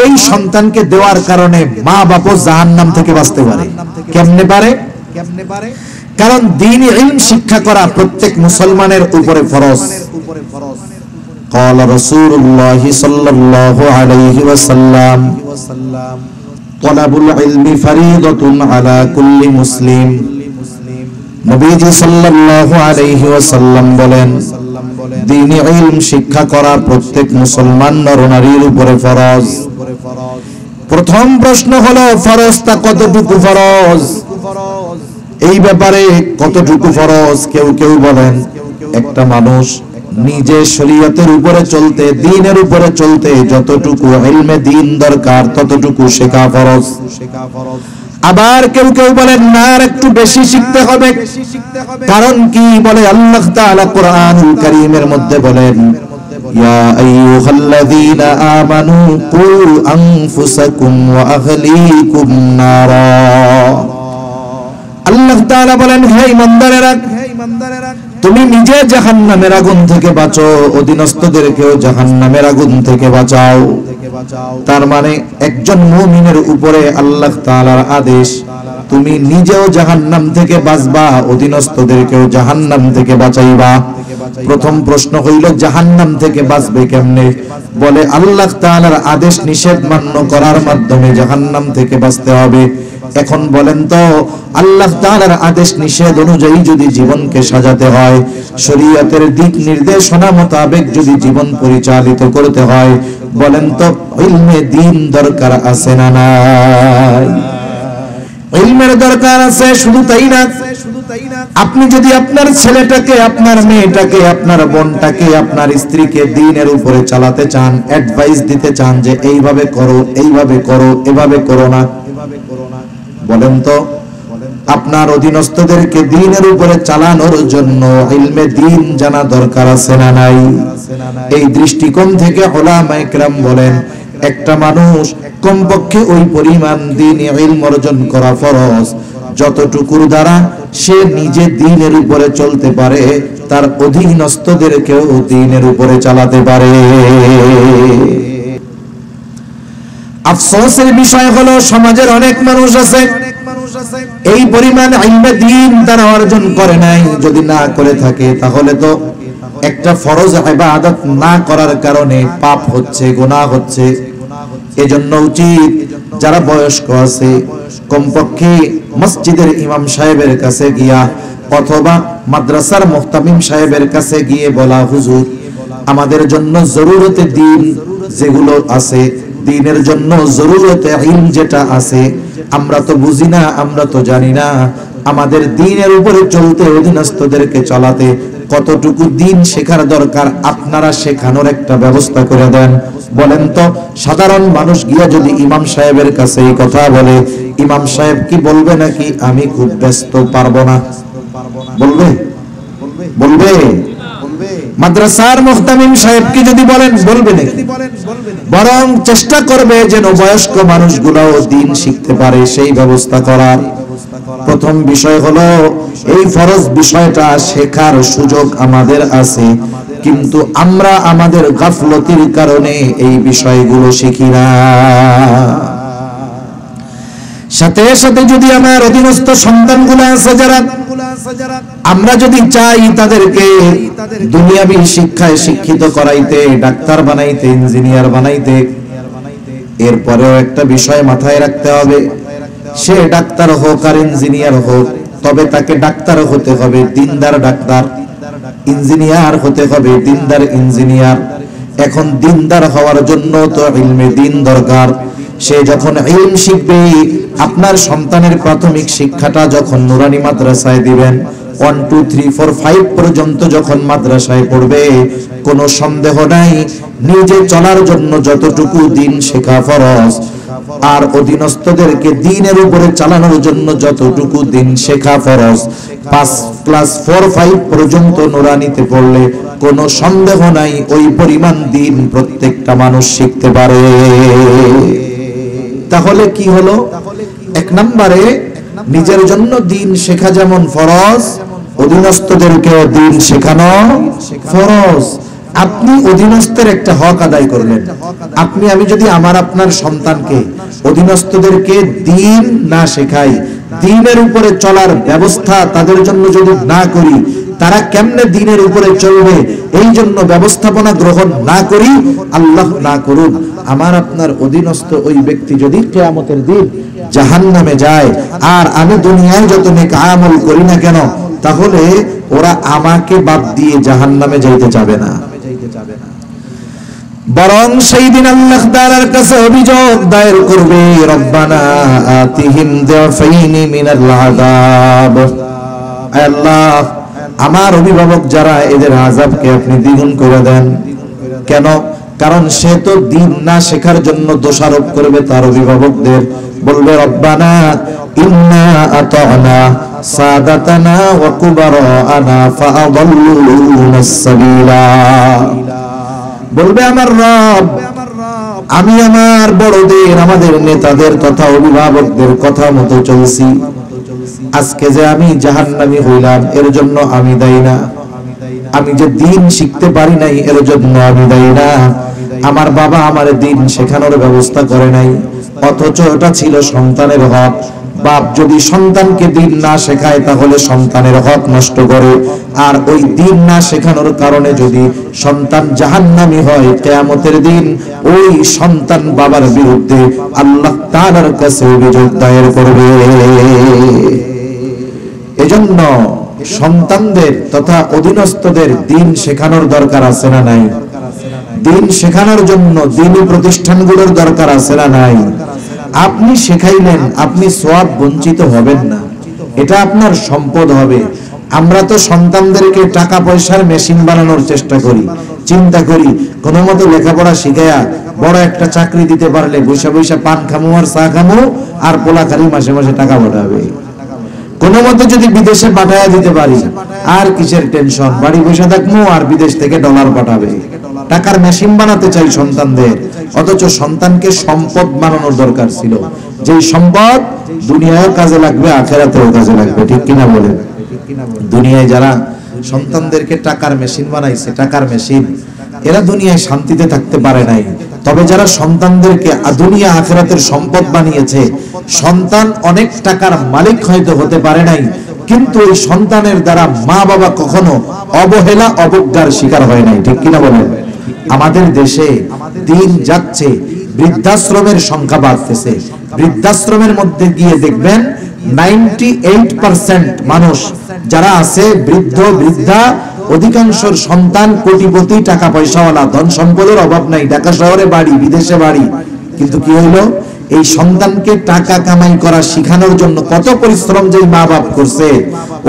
এই সন্তানকে দেওয়ার কারণে মা বাবা জাহান্নাম থেকে বাঁচতে পারে। কেমনে পারে? কারণ দ্বীনি ইলম শিক্ষা করা প্রত্যেক মুসলমানের উপরে ফরজ। قال رسول الله صلى الله عليه وسلم طلب العلم فريضة على كل مسلم। নবীজি সাল্লাল্লাহু আলাইহি ওয়াসাল্লাম বলেন, দ্বীনি ইলম শিক্ষা করা প্রত্যেক মুসলমান নর-নারীর উপরে ফরজ। প্রথম প্রশ্ন হলো ফরজটা কতটুকু ফরজ? এই ব্যাপারে কতটুকু ফরজ কেউ কেউ বলেন একটা মানুষ নিজে শরীয়তের উপরে চলতে, দ্বীনের উপরে চলতে যতটুকু ইলমে দ্বীন দরকার ততটুকু শেখা ফরজ। আবার কেউ কেউ বলেন না, আর একটু বেশি শিখতে হবে। কারণ কি? বলে আল্লাহ তাআলা কোরআনুল কারীমের মধ্যে বলেন, ইয়া আইয়ুহাল্লাযীনা আমানু কু আনফুসাকুম ওয়া আহলিকুম নারা। আল্লাহ তাআলা বলেন, হে ঈমানদারেরা, তুমি নিজে জাহান্নামের আগুন থেকে বাঁচো, অধীনস্থদেরকেও জাহান্নামের আগুন থেকে বাঁচাও। তার মানে একজন মুমিনের উপরে আল্লাহ তাআলার আদেশ, তুমি নিজেও জাহান্নাম থেকে বাঁচবা, অধীনস্থদেরকেও জাহান্নাম থেকে বাঁচাইবা। প্রথম প্রশ্ন হইল জাহান্নাম থেকে বাঁচবে কেমনে? বলে আল্লাহ তাআলার আদেশ নিষেধ মান্য করার মাধ্যমে জাহান্নাম থেকে বাঁচতে হবে। এখন বলেন তো, আল্লাহ তাআলার আদেশ নিষেধ অনুযায়ী যদি জীবনকে সাজাতে হয়, শরীয়তের দিক নির্দেশনা মোতাবেক যদি জীবন পরিচালিত করতে হয়, বলেন তো ইলমে দ্বীন দরকার আছে না নাই? ইলমের দরকার আছে। শুধু তাই না, আপনি যদি আপনার ছেলেটাকে, আপনার মেয়েটাকে, আপনার বোনটাকে, আপনার স্ত্রীকে দ্বীনের উপরে চালাতে চান, অ্যাডভাইস দিতে চান যে এইভাবে করো, এইভাবে করো, এভাবে করো না, বলেন তো আপনার অধীনস্থদেরকে দ্বীনের উপরে চালানোর জন্য ইলমে দ্বীন জানা দরকার আছে না নাই? এই দৃষ্টিকোণ থেকে উলামায়ে কেরাম বলেন, একটা মানুষ কমপক্ষে ওই পরিমাণ দ্বীনি ইলম অর্জন করা ফরজ যতটুকুর দ্বারা সে নিজে দ্বীনের উপরে চলতে পারে, তার অধীনস্থদেরকেও দ্বীনের উপরে চালাতে পারে। আফসোসের বিষয় হলো সমাজের অনেক মানুষ আছে এই পরিমাণ ইলমে দ্বীন তারা অর্জন করে নাই। যদি না করে থাকে তাহলে তো একটা ফরজ ইবাদত না করার কারণে পাপ হচ্ছে, গুনাহ হচ্ছে। এজন্য উচিত যারা বয়স্ক আছে কমপক্ষে মসজিদের ইমাম সাহেবের কাছে গিয়া অথবা মাদ্রাসার মুহতামিম সাহেবের কাছে গিয়ে বলা, হুজুর আমাদের জন্য জরুরতে দ্বীন যেগুলো আছে, দ্বীনের জন্য জরুরতে ইলম যেটা আছে, আমরা তো বুঝি না, আমরা তো জানি না, আমাদের দ্বীনের উপরে চলতে, অধীনস্থদেরকে চালাতে কতটুকু দ্বীন শেখার দরকার, আপনারা শেখানোর একটা ব্যবস্থা করে দেন। বলেন তো সাধারণ মানুষ গিয়া যদি ইমাম সাহেবের কাছে এই কথা বলে, ইমাম সাহেব কি বলবে নাকি আমি খুব ব্যস্ত, পারবো না? বলবে? বলবে? মাদ্রাসার মুহতামিম সাহেব কি যদি বলেন, বলবে নাকি? বরং চেষ্টা করবে যেন বয়স্ক মানুষগুলোও দ্বীন শিখতে পারে সেই ব্যবস্থা করার। প্রথম বিষয় হলো এই ফরজ বিষয়টা শেখার সুযোগ আমাদের আছে, কিন্তু আমরা আমাদের গাফলতির কারণে এই বিষয়গুলো শিখি না। সাথে সাথে যদি আমার অধীনস্থ সন্তানগুলো আছে যারা, আমরা যদি চাই তাদেরকে দুনিয়াবী শিক্ষায় শিক্ষিত করাইতে, ডাক্তার বানাইতে, ইঞ্জিনিয়ার বানাইতে, এরপরেও একটা বিষয় মাথায় রাখতে হবে, সে ডাক্তার হোক আর ইঞ্জিনিয়ার হোক, তবে তাকে ডাক্তার হতে হবে দিনদার ডাক্তার, ইঞ্জিনিয়ার হতে হবে দিনদার ইঞ্জিনিয়ার। এখন দিনদার হওয়ার জন্য তো ইলমে দ্বীন দরকার। সে যখন ইলম শিখবে, আপনার সন্তানের প্রাথমিক শিক্ষাটা যখন নুরানি মাদ্রাসায় দিবেন, 1 2 3 4 5 পর্যন্ত যখন মাদ্রাসায় পড়বে, কোনো সন্দেহ নাই নিজে চলার জন্য যতটুকু দ্বীন শেখা ফরজ, আর অধীনস্থদেরকে দ্বীনের উপরে চালানোর জন্য যতটুকু দ্বীন শেখা ফরজ, 5 ক্লাস 4 5 পর্যন্ত নুরানিতে পড়লে কোনো সন্দেহ নাই ওই পরিমাণ দ্বীন প্রত্যেকটা মানুষ শিখতে পারে। তাহলে কি হলো? এক নম্বরে নিজের জন্য দিন শেখা যেমন ফরজ, অধীনস্থদেরকেও দিন শেখানো ফরজ। আপনি অধীনস্থের একটা হক আদায় করলেন। আমি যদি আপনার সন্তানকে, অধীনস্থদেরকে দিন না শেখাই, দিনের উপরে চলার ব্যবস্থা তাদের জন্য যদি না করি, তারা কেমনে দিনের উপরে চলবে এই জন্য ব্যবস্থাপনা গ্রহণ না করি, আল্লাহ না করুন আপনার অধীনস্থ ওই ব্যক্তি যদি কিয়ামতের দিন জাহান্নামে যায়, আর আমি দুনিয়ায় যত নেক আমল করি না কেন, তাহলে ওরা আমাকে বাদ দিয়ে জাহান্নামে যাইতে যাবে না। বরং সেই দিন আল্লাহ তাআলার কাছে অভিযোগ দায়ের করবে, রব্বানা আতিহিম দিফাইনি মিনাল আযাব। আল্লাহ, আমার অভিভাবক যারা, এদের আযাবকে আপনি দ্বিগুণ করে দেন। কেন? কারণ সে তো দিন না শেখার জন্য দোষারোপ করবে তার অভিভাবকদের, বলবে রব্বানা ইন্না আতানা সাদাতানা ওয়া কুবারানা ফাআদাল্লুনাস সাবিলা। বলবে আমার রব, আমি আমার বড়দের, আমাদের নেতাদের তথা অভিভাবকদের কথা মতো চলছি, আজকে যে আমি জাহান্নামী হইলাম এর জন্য আমি দায়ী না। আমি যে দিন শিখতে পারি নাই এর জন্য আমি দায়ী না। আমার বাবা আমার দিন শেখানোর ব্যবস্থা করে নাই, অথচ এটা ছিল সন্তানের হক। বাপ যদি সন্তানকে দিন না শেখায় তাহলে সন্তানের হক নষ্ট করে, আর ওই দিন না শেখানোর কারণে যদি সন্তান জাহান্নামী হয়, কিয়ামতের দিন ওই সন্তান বাবার বিরুদ্ধে আল্লাহ তাআলার কাছে অভিযোগ দায়ের করবে। এজন্য সন্তানদের তথা অধীনস্থদের দিন শেখানোর দরকার আছে না নাই? দিন শেখানোর জন্য দিনী প্রতিষ্ঠানগুলোর দরকার আছে না নাই? আপনি শেখাইলেন, আপনি সওয়াব বঞ্চিত হবেন না, এটা আপনার সম্পদ হবে। আমরা তো সন্তানদেরকে টাকা পয়সার মেশিন বানানোর চেষ্টা করি, চিন্তা করি কোনো মতো লেখাপড়া শিখায়া বড় একটা চাকরি দিতে পারলে বৈশা বৈশা পান খামু আর চা খামু, আর পোলাকারি মাসে মাসে টাকা পাঠাবে। কোনো মতে যদি বিদেশে পাঠায়া দিতে পারি, আর কিসের টেনশন, বাড়ি বসে থাকবো আর বিদেশ থেকে ডলার পাঠাবে। টাকার মেশিন বানাতে চাই সন্তানদের, অথচ সন্তানকে সম্পদ বানানোর দরকার ছিল, যে সম্পদ দুনিয়ায় কাজে লাগবে, আখেরাতেও কাজে লাগবে। ঠিক কিনা বলেন? দুনিয়ায় যারা সন্তানদেরকে টাকার মেশিন বানাইছে, টাকার মেশিন, এরা দুনিয়ায় শান্তিতে থাকতে পারে নাই। তবে যারা সন্তানদেরকে দুনিয়া আখেরাতের সম্পদ বানিয়েছে, সন্তান অনেক টাকার মালিক হয়তো হতে পারে নাই, কিন্তু এই সন্তানের দ্বারা মা বাবা কখনো অবহেলা অবজ্ঞার শিকার হয় নাই। ঠিক কিনা বলেন? আমাদের দেশে দিন যাচ্ছে, বৃদ্ধাশ্রমের সংখ্যা বাড়তেছে। বৃদ্ধাশ্রমের মধ্যে গিয়ে দেখবেন 98% মানুষ যারা আছে বৃদ্ধ বৃদ্ধা, অধিকাংশের সন্তান কোটিপতি, টাকা পয়সাওয়ালা, ধন সম্পদের অভাব নাই, ঢাকা শহরে বাড়ি, বিদেশে বাড়ি। কিন্তু কি হইলো, এই সন্তানকে টাকা কামাই করা শিখানোর জন্য কত পরিশ্রম যে মা বাপ করছে,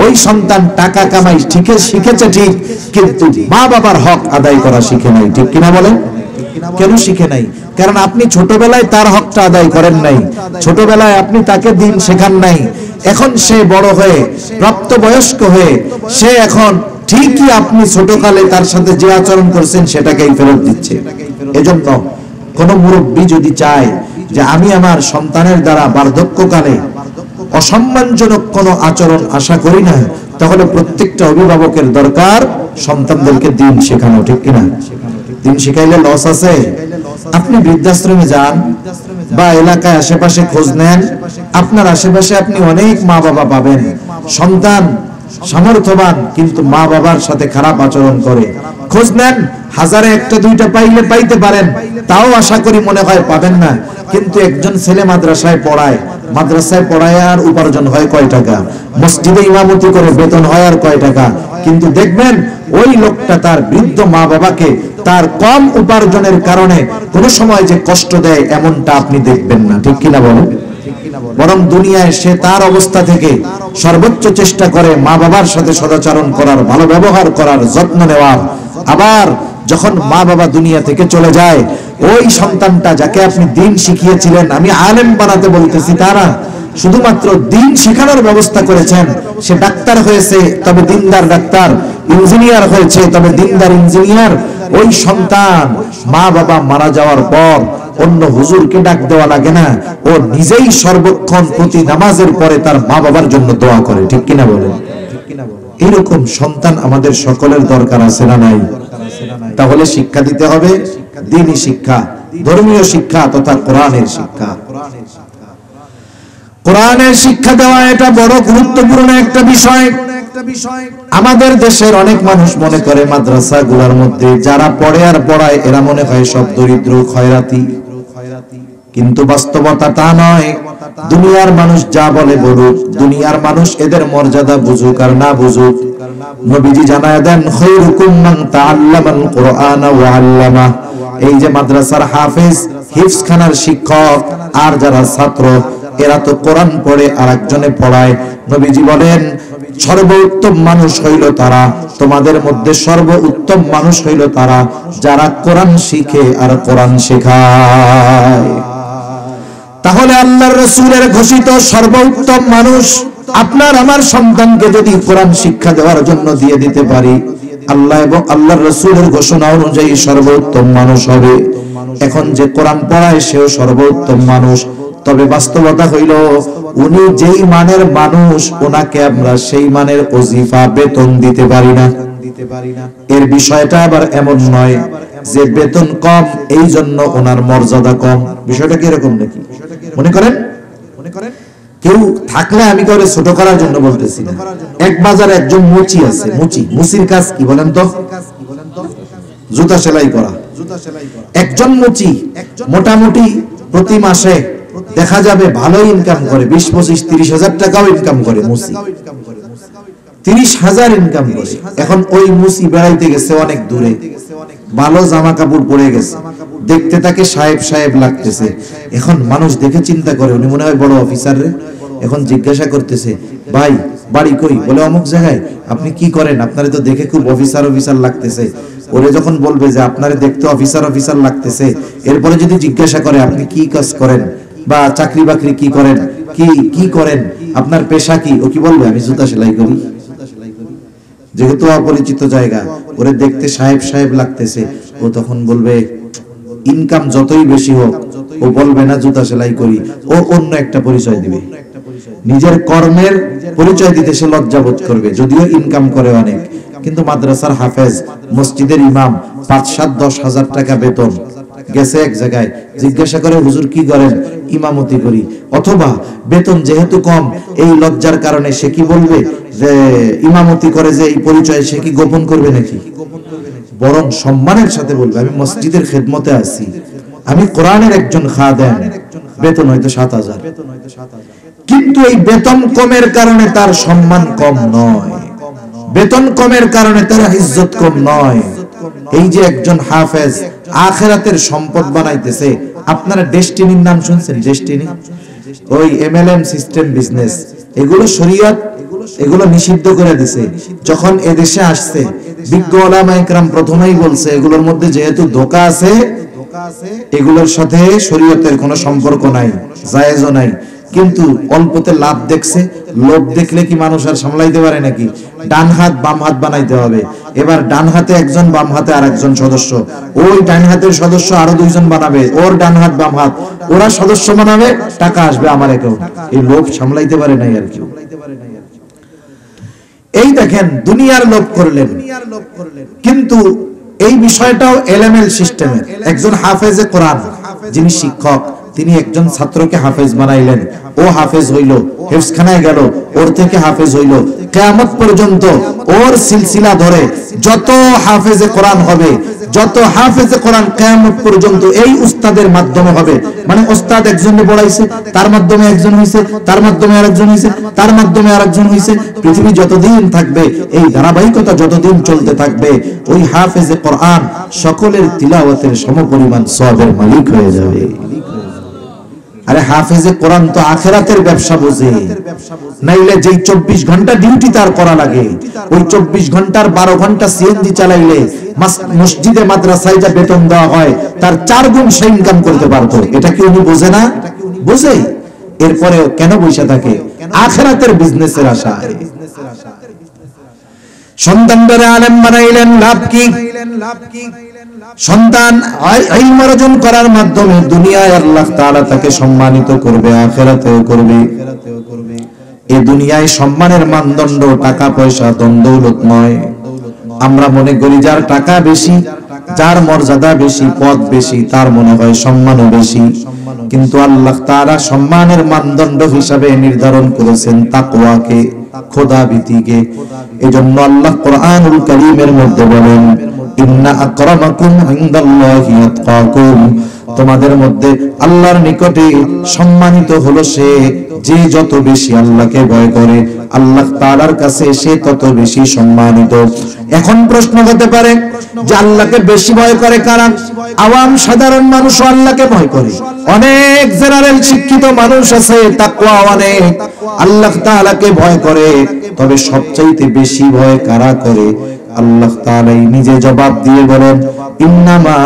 ওই সন্তান টাকা কামাই শিখেছে ঠিক, কিন্তু মা বাবার হক আদায় করা শিখে নাই। ঠিক কিনা বলেন? কেন শিখে নাই? কারণ আপনি ছোটবেলায় তার হকটা আদায় করেন নাই, ছোটবেলায় আপনি তাকে দিন শেখান নাই। এখন সে বড় হয়ে প্রাপ্তবয়স্ক হয়ে সে এখন ঠিকই আপনি ছোটকালে তার সাথে যে আচরণ করছেন সেটাকেই ফেরত দিচ্ছে। এজন্য কোন মুরব্বী যদি চায় যে আমি আমার সন্তানের দ্বারা বার্ধক্যকালে অসম্মানজনক কোনো আচরণ আশা করি না, তাহলে প্রত্যেকটা অভিভাবকের দরকার সন্তানদেরকে দিন শেখানো। ঠিক কিনা? দিন শিখাইলে লস আছে? আপনি বৃদ্ধাশ্রমে যান বা এলাকায় আশেপাশে খোঁজ নেন, আপনার আশেপাশে আপনি অনেক মা বাবা পাবেন, সন্তান সামর্থ্যবান কিন্তু মা বাবার সাথে খারাপ আচরণ করে। খোঁজ নেন, হাজারে একটা দুইটা পাইতে পারেন, তাও আশা করি মনে হয় পাবেন না। কিন্তু একজন ছেলে মাদ্রাসায় পড়ায় আর উপার্জন হয় কয় টাকা, মসজিদে ইমামতি করে বেতন হয় আর কয় টাকা, কিন্তু দেখবেন ওই লোকটা তার বৃদ্ধ মা বাবাকে তার কম উপার্জনের কারণে কোনো সময় যে কষ্ট দেয় এমনটা আপনি দেখবেন না। ঠিক কিনা বলেন? বরং দুনিয়ায় সে তার অবস্থা থেকে সর্বোচ্চ চেষ্টা করে মা বাবার সাথে সদাচরণ করার, ভালো ব্যবহার করার, যত্ন নেওয়ার। আবার যখন মা বাবা দুনিয়া থেকে চলে যায়, ওই সন্তানটা যাকে আপনি দিন শিখিয়েছিলেন, আমি আলেম বানাতে বলতেছি তারা, শুধুমাত্র দিন শেখানোর ব্যবস্থা করেছেন, সে ডাক্তার হয়েছে তবে দিনদার ডাক্তার, ইঞ্জিনিয়ার হয়েছে তবে দিনদার ইঞ্জিনিয়ার। ওই সন্তান মা বাবা মারা যাওয়ার পর অন্য হুজুরকে ডাক দেওয়া লাগে না, ও নিজেই সর্বক্ষণ প্রতি নামাজের পরে তার মা বাবার জন্য দোয়া করে। ঠিক কিনা বলেন? এরকম সন্তান আমাদের সকলের দরকার আছে না নাই? তাহলে শিক্ষা দিতে হবে দ্বীনি শিক্ষা, ধর্মীয় শিক্ষা তথা কোরআনের শিক্ষা। কোরআনের শিক্ষা দেওয়া এটা বড় গুরুত্বপূর্ণ একটা বিষয়। আমাদের দেশের অনেক মানুষ মনে করে মাদ্রাসাগুলোর মধ্যে যারা পড়ে আর পড়ায় এরা মনে হয় সব দরিদ্র খয়রাতি, কিন্তু বাস্তবতা তা নয়। দুনিয়ার মানুষ যা বলে বলুক, দুনিয়ার মানুষ এদের মর্যাদা বুঝুক আর না বুঝুক, নবীজি জানায় দেন খায়রুকুম মান তাআল্লামাল কুরআনা ওয়া আল্লামা। এই যে মাদ্রাসার হাফেজ, হিফজখানার শিক্ষক আর যারা ছাত্র, এরা তো কোরআন পড়ে আর একজনে পড়ায়। নবীজি বলেন সর্বোত্তম মানুষ হইল তারা, তোমাদের মধ্যে সর্বোত্তম মানুষ হইল তারা যারা কোরআন শিখে আর কোরআন শেখায়। তাহলে আল্লাহর রাসূলের ঘোষিত সর্বোত্তম মানুষ আপনার আমার সন্তানকে যদি কোরআন শিক্ষা দেওয়ার জন্য দিয়ে দিতে পারি, আল্লাহ এবং আল্লাহর রাসূলের ঘোষণা অনুযায়ী সর্বোত্তম মানুষ হবে। এখন যে কোরআন পড়ায় সেও সর্বোত্তম মানুষ, তবে বাস্তবতা হইল উনি যেই মানের মানুষ ওনাকে আমরা সেই মানের ওজিফা বেতন দিতে পারি না। এর বিষয়টা আবার এমন নয় যে বেতন কম এই জন্য ওনার মর্যাদা কম। বিষয়টা কি এরকম নাকি? মনে করেন কেউ থাকলে আমি কাউকে ছোট করার জন্য বলতেছি না। এক বাজারে একজন মুচি আছে, মুচির কাজ কি বলেন তো? জুতা সেলাই করা। একজন মুচি মোটামুটি প্রতি মাসে দেখা যাবে ভালো ইনকাম করে, 20, 25, 30 হাজার টাকাও ইনকাম করে। মুসি 30,000 ইনকাম করে। এখন ওই মুসি বেড়াইতে গেছে অনেক দূরে, ভালো জামা কাপড় পরে গেছে, দেখতে তাকে সাহেব সাহেব লাগতেছে। এখন মানুষ দেখে চিন্তা করে উনি মনে হয় বড় অফিসার রে। এখন জিজ্ঞাসা করতেছে, ভাই বাড়ি কই? বলে অমুক জায়গায়। আপনি কি করেন? আপনারে তো দেখে খুব অফিসার অফিসার লাগতেছে। ওরে যখন বলবে যে আপনারে দেখতে অফিসার অফিসার লাগতেছে, এরপরে যদি জিজ্ঞাসা করে আপনি কি কাজ করেন বা চাকরি বাকরি কি করেন, কি করেন, আপনার পেশা কি, ও কি বলবে? আমি জুতা সেলাই করি। যেহেতু অপরিচিত জায়গা, ওরে দেখতে সাহেব সাহেব লাগতেছে, ও তখন বলবে ইনকাম যতই বেশি হোক, ও বলবে না জুতা সেলাই করি, ও অন্য একটা পরিচয় দিবে। নিজের কর্মের পরিচয় দিতে সে লজ্জাবোধ করবে, যদিও ইনকাম করে অনেক। কিন্তু মাদ্রাসার হাফেজ, মসজিদের ইমাম, 5, 7, 10 হাজার টাকা বেতন, গেছে এক জায়গায়, জিজ্ঞাসা করে হুজুর কি করেন? ইমামতি করি। অথবা বেতন যেহেতু কম, এই লজ্জার কারণে সে কি বলবে যে ইমামতি করে, যে এই পরিচয় সে কি গোপন করবে নাকি? বরং সম্মানের সাথে বলবে আমি মসজিদের খেদমতে আছি, আমি কোরআনের একজন খাদেম, বেতন হয়তো 7,000। কিন্তু এই বেতন কমের কারণে তার সম্মান কম নয়, বেতন কমের কারণে তার ইজ্জত কম নয়। এই যে একজন হাফেজ আখিরাতের সম্পদ বানাইতেছে। আপনারা ডেস্টিনির নাম শুনছেন? ডেস্টিনি, ওই MLM সিস্টেম বিজনেস, এগুলো শরীয়ত এগুলো নিষিদ্ধ করে দিছে। যখন এদেশে আসছে বিজ্ঞ ওলামা ইকরাম প্রথমেই বলছে এগুলোর মধ্যে যেহেতু ধোঁকা আছে, এগুলোর সাথে শরীয়তের কোনো সম্পর্ক নাই, জায়েজও নাই। কিন্তু অল্পতে লাভ দেখছে, লোভ দেখলে কি মানুষ আর সামলাইতে পারে নাকি? ডান হাত বাম হাত বানাইতে হবে। এবার ডান হাতে একজন, বাম হাতে আরেকজন সদস্য, ওই ডান হাতের সদস্য আরো 2 জন বানাবে, ওর ডান হাত বাম হাত, ওরা সদস্য বানাবে, টাকা আসবে আমার অ্যাকাউন্ট। এই লোভ সামলাইতে পারে নাই আর কি। এই দেখেন দুনিয়ার লোভ করলেন, কিন্তু এই বিষয়টাও এলএমএল সিস্টেমের। একজন হাফেজে কোরআন যিনি শিক্ষক, তিনি একজন ছাত্রকে হাফেজ বানাইলেন, ও হাফেজ হইল, হেফজখানায় গেল, ওর থেকে হাফেজ হইল। কিয়ামত পর্যন্ত ওর সিলসিলা ধরে যত হাফেজে কোরআন হবে, যত হাফেজে কোরআন কিয়ামত পর্যন্ত এই উস্তাদের মাধ্যমে হবে। মানে উস্তাদ একজনকে পড়াইছে, তার মাধ্যমে একজন হইছে, তার মাধ্যমে আরেকজন হইছে, তার মাধ্যমে আরেকজন হইছে। পৃথিবী যতদিন থাকবে, এই ধারাবাহিকতা যতদিন চলতে থাকবে, ওই হাফেজে কোরআন সকলের তিলাওয়াতের সমপরিমাণ সওয়াবের মালিক হয়ে যাবে। আরে হাফেজে কোরআন তো আখিরাতের ব্যবসা বোঝে, নাইলে যেই 24 ঘন্টা ডিউটি তার করা লাগে, ওই 24 ঘন্টার 12 ঘন্টা সিএনজি চালাইলে মসজিদে মাদ্রাসায় যা বেতন দেওয়া হয় তার 4 গুণ সে ইনকাম করতে পারতো। এটা কি উনি বোঝে না? বোঝে। এরপরেও কেন বসে থাকে? আখিরাতের বিজনেসের আশায়। সন্তানদের আলেম বানাইলেন, লাভ কি? সন্তান ইলম অর্জন করার মাধ্যমে দুনিয়ায় আল্লাহ তাআলা তাকে সম্মানিত করবে, আখিরাতেও করবে। এই দুনিয়ায় সম্মানের মানদণ্ড টাকা পয়সা ধন দৌলত নয়। আমরা মনে করি যার টাকা বেশি, যার মর্যাদা বেশি, পদ বেশি, তার মনে হয় সম্মানও বেশি। কিন্তু আল্লাহ তাআলা সম্মানের মানদণ্ড হিসাবে নির্ধারণ করেছেন তাকওয়াকে, খোদাভীতিকে। এজন্য আল্লাহ কোরআনুল কারীমের মধ্যে বলেন, ইন্না আকরামাকুম ইনদাল্লাহি আতকাকুম, তোমাদের মধ্যে আল্লাহর নিকটে সম্মানিত হলো সে যে যত বেশি আল্লাহকে ভয় করে, আল্লাহ তাআলার কাছে সে তত বেশি সম্মানিত। এখন প্রশ্ন হতে পারে যে আল্লাহকে বেশি ভয় করে কারা? আওয়াম সাধারণ মানুষ আল্লাহকে ভয় করে, অনেক জেনারেল শিক্ষিত মানুষ আছে, তাকওয়া অনেক, আল্লাহ তাআলাকে ভয় করে। তবে সবচাইতে বেশি ভয় কারা করে? আল্লাহ তাআলাই নিজে জবাব দিয়ে বলেন, ইন্নামা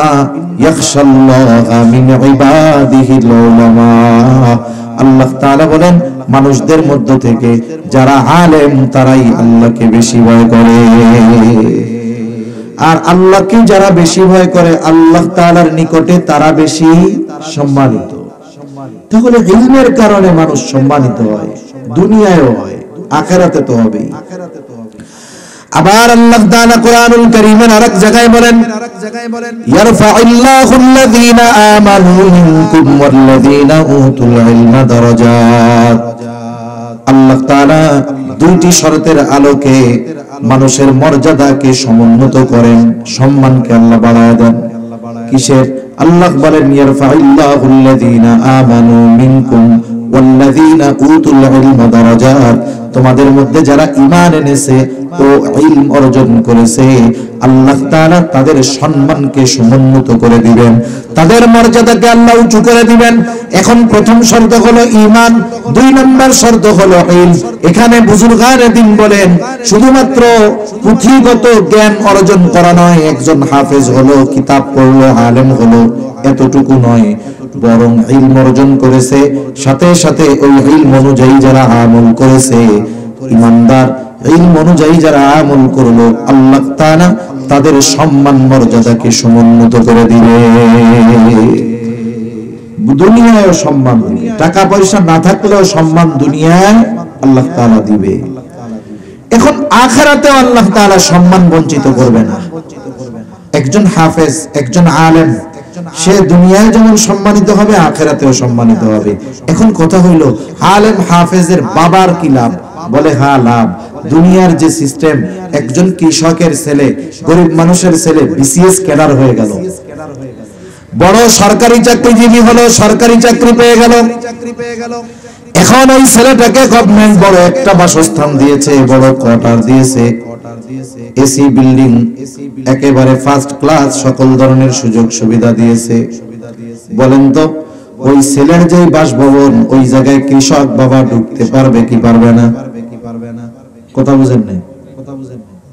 ইয়াখশাল্লাহা মিন ইবাদিহিল উলামা। আল্লাহ তাআলা বলেন মানুষদের মধ্য থেকে যারা আলেম তারাই আল্লাহকে বেশি ভয় করে। আর আল্লাহকে যারা বেশি ভয় করে আল্লাহ তাআলার নিকটে তারা বেশি সম্মানিত। তাহলে ইলমের কারণে মানুষ সম্মানিত হয়, দুনিয়ায়ও হয়, আখিরাতে তো হবেই। আবার আল্লাহ তাআলা কোরআনুল কারীমের আরেক জায়গায় বলেন, ইয়ারফাউল্লাহুল্লাযীনা আমানু মিনকুম ওয়াল্লাযীনা উতুল ইলমা দারাজাত। আল্লাহ তাআলা দুইটি শর্তের আলোকে মানুষের মর্যাদাকে সমুন্নত করেন, সম্মানকে আল্লাহ বাড়ায় দেন। কিসের? আল্লাহ বলেন, ইয়ারফাউল্লাহুল্লাযীনা আমানু মিনকুম ওয়াল্লাযীনা উতুল ইলমা দারাজাত। তোমাদের মধ্যে যারা ঈমান এনেছে ও ইলম অর্জন করেছে, আল্লাহ তাআলা তাদের সম্মানকে সমুন্নত করে দিবেন, তাদের মর্যাদাকে আল্লাহ উঁচু করে দিবেন। এখন প্রথম শর্ত হলো ঈমান, দুই নম্বর শর্ত হলো ইলম। এখানে বুজুর্গানে দিন বলেন শুধুমাত্র পুঁথিগত জ্ঞান অর্জন করা নয়, একজন হাফেজ হলো, কিতাব পড়লো, আলেম হলো, এতটুকু নয়, বরং ইলম অর্জন করেছে, সাথে সাথে ওই ইলম অনুযায়ী যারা আমল করেছে, ইমানদার ইলম অনুযায়ী যারা আমল করলো, আল্লাহ তাআলা তাদের সম্মান মর্যাদাকে সমুন্নত করে দিবে। দুনিয়ায় সম্মান দিবে, টাকা পয়সা না থাকলেও সম্মান দুনিয়ায় আল্লাহ তাআলা দিবে। এখন আখিরাতেও আল্লাহ তাআলা সম্মান বঞ্চিত করবে না। একজন হাফেজ, একজন আলেম, সে দুনিয়ায় যেমন সম্মানিত হবে আখিরাতেও সম্মানিত হবে। এখন কথা হইল আলেম হাফেজের বাবার কি লাভ? বলে হ্যাঁ লাভ। দুনিয়ার যে সিস্টেম, একজন কৃষকের ছেলে, গরিব মানুষের ছেলে বিসিএস ক্যাডার হয়ে গেল, বড় সরকারি চাকরিজীবী হলো, সরকারি চাকরি পেয়ে গেল। এখন ওই ছেলেটাকে গভর্নমেন্ট বড় একটা বাসস্থান দিয়েছে, বড় কোয়ার্টার দিয়েছে, এসি বিল্ডিং, একেবারে ফার্স্ট ক্লাস, সকল ধরনের সুযোগ সুবিধা দিয়েছে। বলেন তো ওই ছেলের যে বাসভবন, ওই জায়গায় কৃষক বাবা ঢুকতে পারবে কি পারবে না? কথা বুঝেন নাই?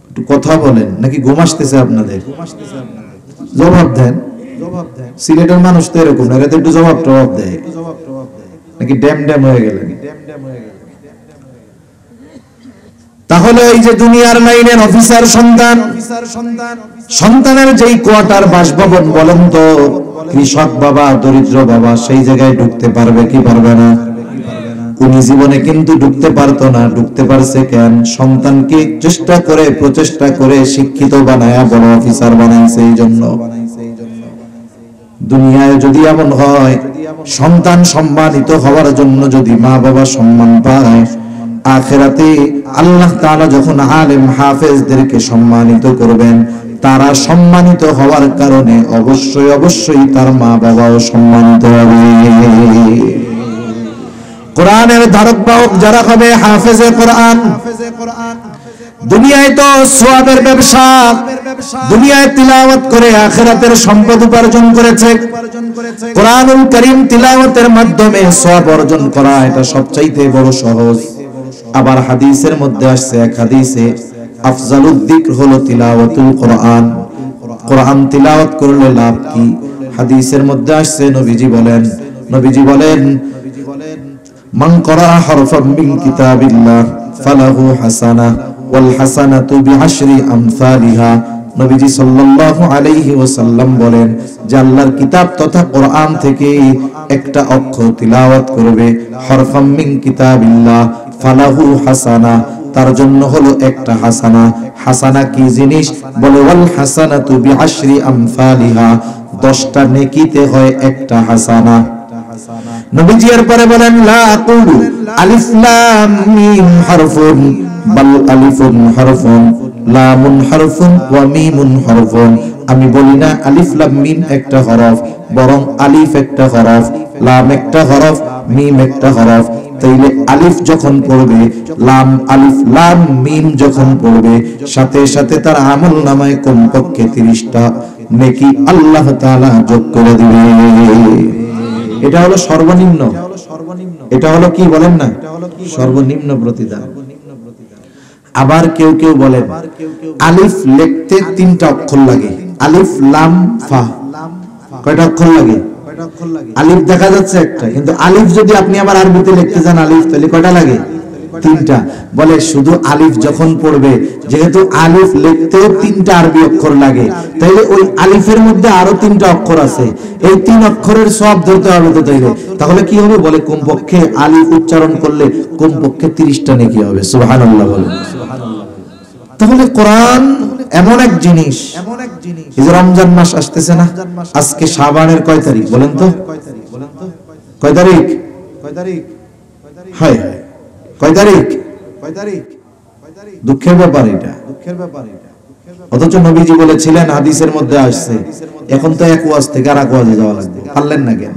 একটু কথা বলেন, নাকি ঘুম আসতেছে আপনাদের? জবাব দেন। সিলেটের মানুষ তো এরকম না, একটু জবাব দেয়, নাকি ড্যাম ড্যাম হয়ে গেলেন? তাহলে এই যে দুনিয়ার লাইনের অফিসার সন্তান, সন্তানের যেই কোয়ার্টার বাসভবন, বলেন তো কৃষক বাবা, দরিদ্র বাবা সেই জায়গায় ঢুকতে পারবে কি পারবে না? উনি জীবনে কিন্তু ঢুকতে পারতো না। ঢুকতে পারছে কেন? সন্তানকে চেষ্টা করে, প্রচেষ্টা করে শিক্ষিত বানায়া বড় অফিসার বানাইছে। এই জন্য দুনিয়ায় যদি এমন হয়, সন্তান সম্মানিত হওয়ার জন্য যদি মা বাবা সম্মান পায়, আখিরাতে আল্লাহ তাআলা যখন আলেম হাফেজদেরকে সম্মানিত করবেন, তারা সম্মানিত হওয়ার কারণে অবশ্যই অবশ্যই তার মা বাবাও সম্মানিত হবে। কোরআনের ধারক বাহক যারা হবে হাফেজে কোরআন, দুনিয়ায় তো সওয়াবের ব্যবসা, দুনিয়ায় তিলাওয়াত করে আখিরাতের সম্পদ উপার্জন করেছে। কোরআনুল কারীম তিলাওয়াতের মাধ্যমে সওয়াব অর্জন করা, এটা সবচাইতে বড় সহজ। আবার হাদিসের মধ্যে আসছে, এক হাদিসে আফজালুদ যিকর হলো তিলাওয়াতুল কোরআন। কোরআন তিলাওয়াত করলে লাভ কি? হাদিসের মধ্যে আসছে, নবীজি বলেন মান ক্বারা হারফাম মিন কিতাবিল্লাহ ফালাহু হাসানাহ ওয়াল হাসানাতু বিআশরি আমসালিহা নবীজি সাল্লাল্লাহু আলাইহি ওয়াসাল্লাম বলেন যে আল্লাহর কিতাব তথা কোরআন থেকে একটা অক্ষর তিলাওয়াত করবে হরফাম মিন কিতাবিল্লাহ ফালাহু হাসানা, তার জন্য হলো একটা হাসানা। হাসানা কি জিনিস? বলে ওয়াল হাসানাতু বিআশরি আমসালিহা, 10টা নেকিতে হয় একটা হাসানা। নবীজি এরপরে বলেন লা আকুলু আলিফ লাম মিম হারফুন বাল আলিফুন হারফুন লামুন হারফুন ওয়া মিমুন হারফুন, আমি বলি না আলিফ লাম মিম একটা হরফ, বরং আলিফ একটা হরফ, লাম একটা হরফ, মিম একটা হরফ। তাইলে আলিফ যখন পড়বে, লাম আলিফ লাম মিম যখন পড়বে, সাথে সাথে তার আমল নামায় কমপক্ষে 30টা নেকি আল্লাহ তাআলা যোগ করে দিবে। এটা হলো সর্বনিম্ন, এটা হলো কি বলেন না, সর্বনিম্ন প্রতিদান। আবার কেউ কেউ বলেন আলিফ লিখতে 3টা অক্ষর লাগে, আলিফ লাম ফা, কয়টা অক্ষর লাগে? আলিফ দেখা যাচ্ছে একটা, কিন্তু আলিফ যদি আপনি আবার আরবিতে লিখতে যান আলিফ, তাহলে কয়টা লাগে? 3টা। বলে শুধু আলিফ যখন পড়বে, যেহেতু আলিফ লিখতেও 3টা আরবি অক্ষর লাগে, তাইলে ওই আলিফের মধ্যে আরো 3টা অক্ষর আছে, এই 3 অক্ষরের সব ধরতে হবে তো। তাইলে তাহলে কি হবে? বলে কমপক্ষে আলিফ উচ্চারণ করলে কমপক্ষে 30টা নেকি হবে। সুবহানাল্লাহ বলেন। তাহলে কোরআন এমন এক জিনিস, এই যে রমজান মাস আসতেছে না, আজকে শাবানের কয় তারিখ বলেন তো? কয় তারিখ? হায় হায়, কয় তারিখ? দুঃখের ব্যাপার এটা। অথচ নবীজি বলেছিলেন, হাদিসের মধ্যে আসছে, এখন তো এক ওয়াজ থেকে আর এক ওয়াজে যাওয়া লাগবে, পারলেন না কেন?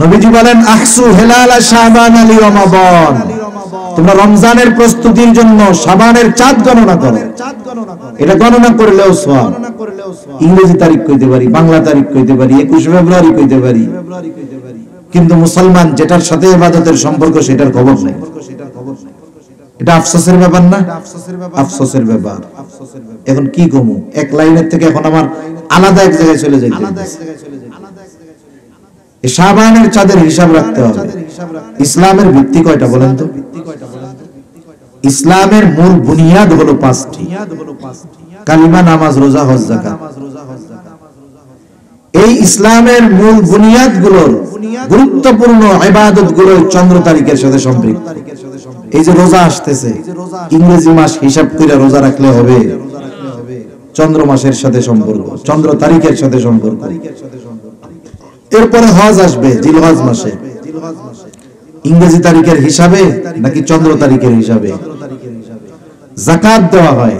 নবীজি বলেন আহসু হিলালা শাবান আলি রমাদান, তোমরা রমজানের প্রস্তুতির জন্য শাবানের চাঁদ গণনা করো। এটা গণনা করলেও সওয়াব। ইংরেজি তারিখ কইতে পারি, বাংলা তারিখ কইতে পারি, 21 ফেব্রুয়ারি কইতে পারি, কিন্তু মুসলমান যেটার সাথে ইবাদতের সম্পর্ক সেটার খবর নাই। এটা আফসোসের ব্যাপার না? আফসোসের ব্যাপার। এখন কি কমু, এক লাইনের থেকে এখন আমার আলাদা এক জায়গায় চলে যাইতে হবে। এই শাবানের চাঁদের হিসাব রাখতে হবে। ইসলামের ভিত্তি কয়টা বলেন তো? ইসলামের মূল বুনিয়াদ হলো 5টি, কালিমা, নামাজ, রোজা, হজ, যাকাত। এই ইসলামের মূল বুনিয়াদগুলোর গুরুত্বপূর্ণ ইবাদতগুলো চন্দ্র তারিখের সাথে সম্পৃক্ত। এই যে রোজা আসতেছে, ইংরেজি মাস হিসাব করে রোজা রাখলে হবে? চন্দ্র মাসের সাথে সম্পর্ক, চন্দ্র তারিখের সাথে সম্পর্ক। এরপরে হজ আসবে জিলহজ মাসে, ইংরেজি তারিখের হিসাবে নাকি চন্দ্র তারিখের হিসাবে? যাকাত দেওয়া হয়,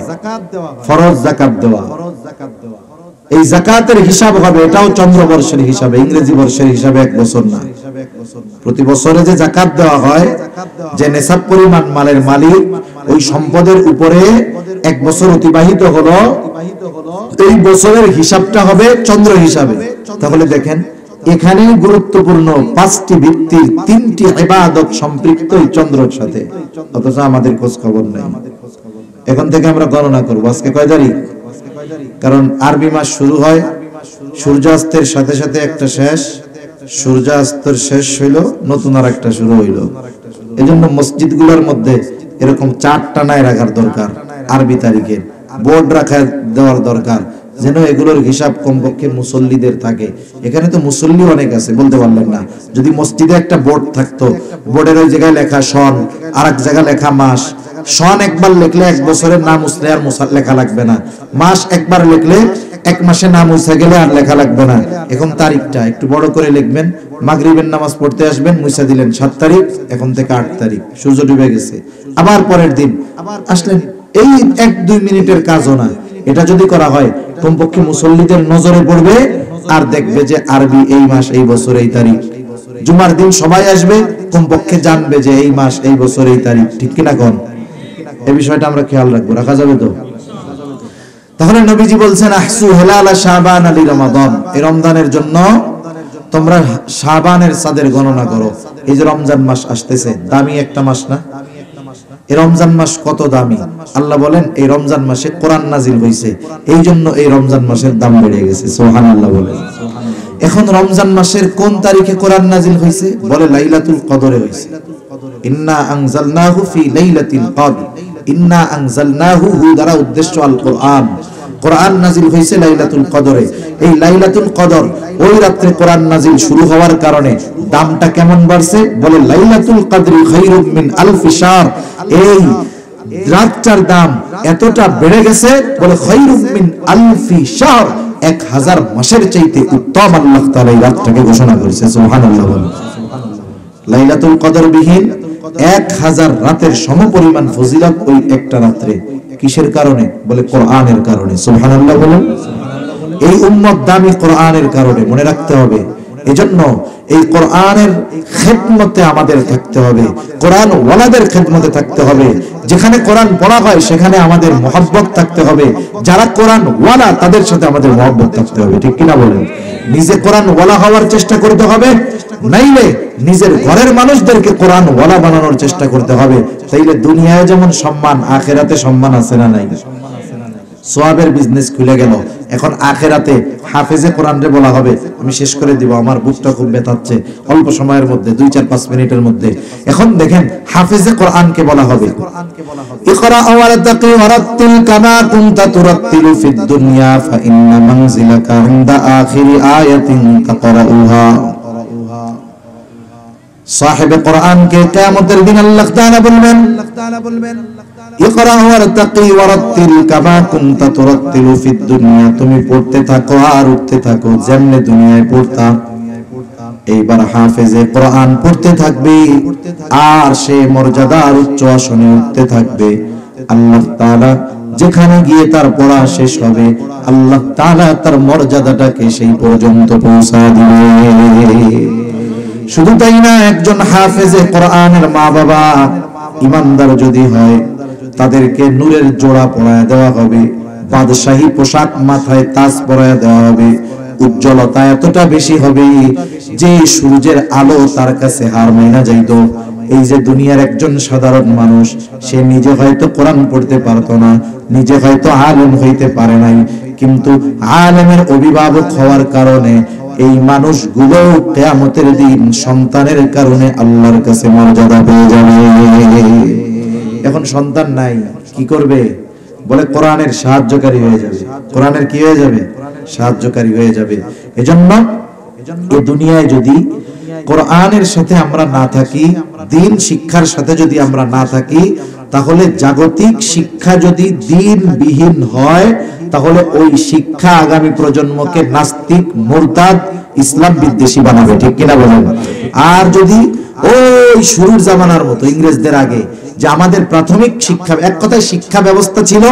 ফরজ যাকাত দেওয়া, এই যাকাতের হিসাব হবে, এটাও চন্দ্র বর্ষের হিসাবে, ইংরেজি বর্ষের হিসাবে 1 বছর না। প্রতি বছরে যে যাকাত দেওয়া হয়, যে নেশাব পরিমাণ মালের মালিক, ওই সম্পদের উপরে 1 বছর অতিবাহিত হলো, এই বছরের হিসাবটা হবে চন্দ্র হিসাবে। তাহলে দেখেন এখানেই গুরুত্বপূর্ণ 5টি ভিত্তির 3টি ইবাদত সম্পৃক্ত এই চন্দ্রের সাথে, অথচ আমাদের খোঁজ খবর নেই। এখন থেকে আমরা গণনা করব আজকে কয় তারিখ, কারণ আরবি মাস শুরু হয় সূর্যাস্তের সাথে সাথে একটা শেষ, সূর্যাস্তের শেষ হইল নতুন আর একটা শুরু হইল। এজন্য মসজিদগুলোর মধ্যে এরকম চার্ট টানায় রাখার দরকার, আরবি তারিখের বোর্ড রাখা দেওয়ার দরকার, যেন এগুলোর হিসাব কমপক্ষে মুসল্লিদের থাকে। এখানে তো মুসল্লি অনেক আছে, বলতে পারলেন না। যদি মসজিদে একটা বোর্ড থাকতো, বোর্ডের ওই জায়গায় লেখা সন, আর এক জায়গায় লেখা মাস। সন একবার লিখলে 1 বছরের নাম মুছলে আর লেখা লাগবে না, মাস একবার লিখলে 1 মাসে নাম মুছে গেলে আর লেখা লাগবে না। এখন তারিখটা একটু বড় করে লিখবেন, মাগরিবের নামাজ পড়তে আসবেন, মুছে দিলেন 7 তারিখ, এখন থেকে 8 তারিখ, সূর্য ডুবে গেছে, আবার পরের দিন আসলেন। এই 1-2 মিনিটের কাজও না। এটা যদি করা হয় কমপক্ষে মুসল্লিদের নজরে পড়বে, আর দেখবে যে আরবি এই মাস এই বছর এই তারিখ। জুমার দিন সবাই আসবে, কমপক্ষে জানবে যে এই মাস এই বছর এই তারিখ। ঠিক কিনা কোন? এই বিষয়টা আমরা খেয়াল রাখবো, রাখা যাবে তো? তাহলে নবীজি বলছেন আহসু হিলালা শাবান আলি রমাদান, এই রমজানের জন্য তোমরা শাবানের চাঁদের গণনা করো। এই যে রমজান মাস আসতেছে, দামি একটা মাস না? এই রমজান মাস কত দামি! আল্লাহ বলেন এই রমজান মাসে কোরআন নাজিল হইছে, এই জন্য এই রমজান মাসের দাম বেড়ে গেছে। সুবহানাল্লাহ বলেন। এখন রমজান মাসের কোন তারিখে কোরআন নাজিল হইছে? বলে লাইলাতুল কদরে হইছে। ইন্না আনজালনাহু ফি লাইলাতিল কদর, ইন্না আনজালনাহু দ্বারা উদ্দেশ্য আল কোরআন। কোরআন নাজিল হয়েছে লাইলাতুল কদরে। এই লাইলাতুল কদর ওই রাত্রে কোরআন নাজিল শুরু হওয়ার কারণে দামটা কেমন বাড়ছে? বলে লাইলাতুল কদরি খায়রুম মিন আলফি শাহর। এই রাতটার দাম এতটা বেড়ে গেছে, বলে খায়রুম মিন আলফি শাহর, 1000 মাসের চাইতে উত্তম আল্লাহ তাআলা এই রাতটাকে ঘোষণা করেছে। সুবহানাল্লাহ। লাইলাতুল কদর বিহীন 1000 রাতের সমপরিমাণ ফজিলত ওই একটা রাত্রে। কিসের কারণে? বলে কোরআনের কারণে। সুবহানাল্লাহ বলুন। এই উম্মত দামি কোরআনের কারণে, মনে রাখতে হবে। এজন্য এই কোরআনের খেদমতে আমাদের থাকতে হবে, কোরআন ওয়ালাদের খেদমতে থাকতে হবে। যেখানে কোরআন পড়া হয় সেখানে আমাদের মহব্বত থাকতে হবে। যারা কোরআন ওয়ালা তাদের সাথে আমাদের মহব্বত থাকতে হবে, ঠিক কিনা বলেন? নিজে কোরআন ওয়ালা হওয়ার চেষ্টা করতে হবে, নাইলে নিজের ঘরের মানুষদেরকে কোরআন ওয়ালা বানানোর চেষ্টা করতে হবে। তাইলে দুনিয়ায় যেমন সম্মান, আখিরাতে সম্মান আছে না নাই? সোয়াবের বিজনেস খুলে গেল, এখন আখিরাতে হাফেজে কোরআন রে বলা হবে। আমি শেষ করে দিব, আমার বুকটা খুব ব্যথাচ্ছে অল্প সময়ের মধ্যে, 2-4-5 মিনিটের মধ্যে। এখন দেখেন হাফেজে কোরআনকে বলা হবে ইকরা ওয়ারতাকি ওয়ারাতিল কামা কুনতা তুরাতিলু ফিদ দুনিয়া ফা ইন্না মানজিলাকা ইনদা আখিরি আয়াতিন তাকরাউহা। সাহেবে কোরআনকে কিয়ামতের দিন আল্লাহ তাআলা বলবেন ইকরা ওয়ারতাকি ওয়ারাতিল কামা কুনতা তুরাতিলু ফিদ দুনিয়া, তুমি পড়তে থাকো আর উঠতে থাকো যেমনে দুনিয়ায় পড়তা। এইবার হাফেজে কোরআন পড়তে থাকবে আর সে মর্যাদার উচ্চ আসনে উঠতে থাকবে। আল্লাহ তাআলা যেখানে গিয়ে তার পড়া শেষ হবে, আল্লাহ তাআলা তার মর্যাদাটাকে সেই পর্যন্ত পৌঁছা দিবে। শুধু তাই না, একজন হাফেজে কোরআনের মা বাবা ইমানদার যদি হয়, তাদেরকে নূরের জোড়া পরায় দেওয়া হবে, বাদশাহী পোশাক, মাথায় তাজ পরায় দেওয়া হবে। উজ্জ্বলতা এতটা বেশি হবে যে সূর্যের আলো তার কাছে হার মাইনা যাইত। এই যে দুনিয়ার একজন সাধারণ মানুষ, সে নিজে হয়তো কোরআন পড়তে পারতো না, নিজে হয়তো আলেম হইতে পারে নাই, কিন্তু আলেমের অভিভাবক হওয়ার কারণে এই মানুষগুলো কিয়ামতের দিন সন্তানের কারণে আল্লাহর কাছে মর্যাদা পেয়ে যাবে। এখন সন্তান নাই, কি করবে? বলে কোরআনের সাহায্যকারী হয়ে যাবে। কোরআনের কি হয়ে যাবে? সাহায্যকারী হয়ে যাবে। এজন্য এই দুনিয়ায় যদি কোরআনের সাথে আমরা না থাকি, দ্বীন শিক্ষার সাথে যদি আমরা না থাকি, তাহলে জাগতিক শিক্ষা যদি দ্বীনবিহীন হয়, তাহলে ওই শিক্ষা আগামী প্রজন্মকে নাস্তিক, মুরতাদ, ইসলাম বিদ্বেষী বানাবে, ঠিক কিনা বলেন? আর যদি ওই শুরুর জামানার মতো ইংরেজদের আগে যে আমাদের প্রাথমিক শিক্ষা, এক কথায় শিক্ষা ব্যবস্থা ছিল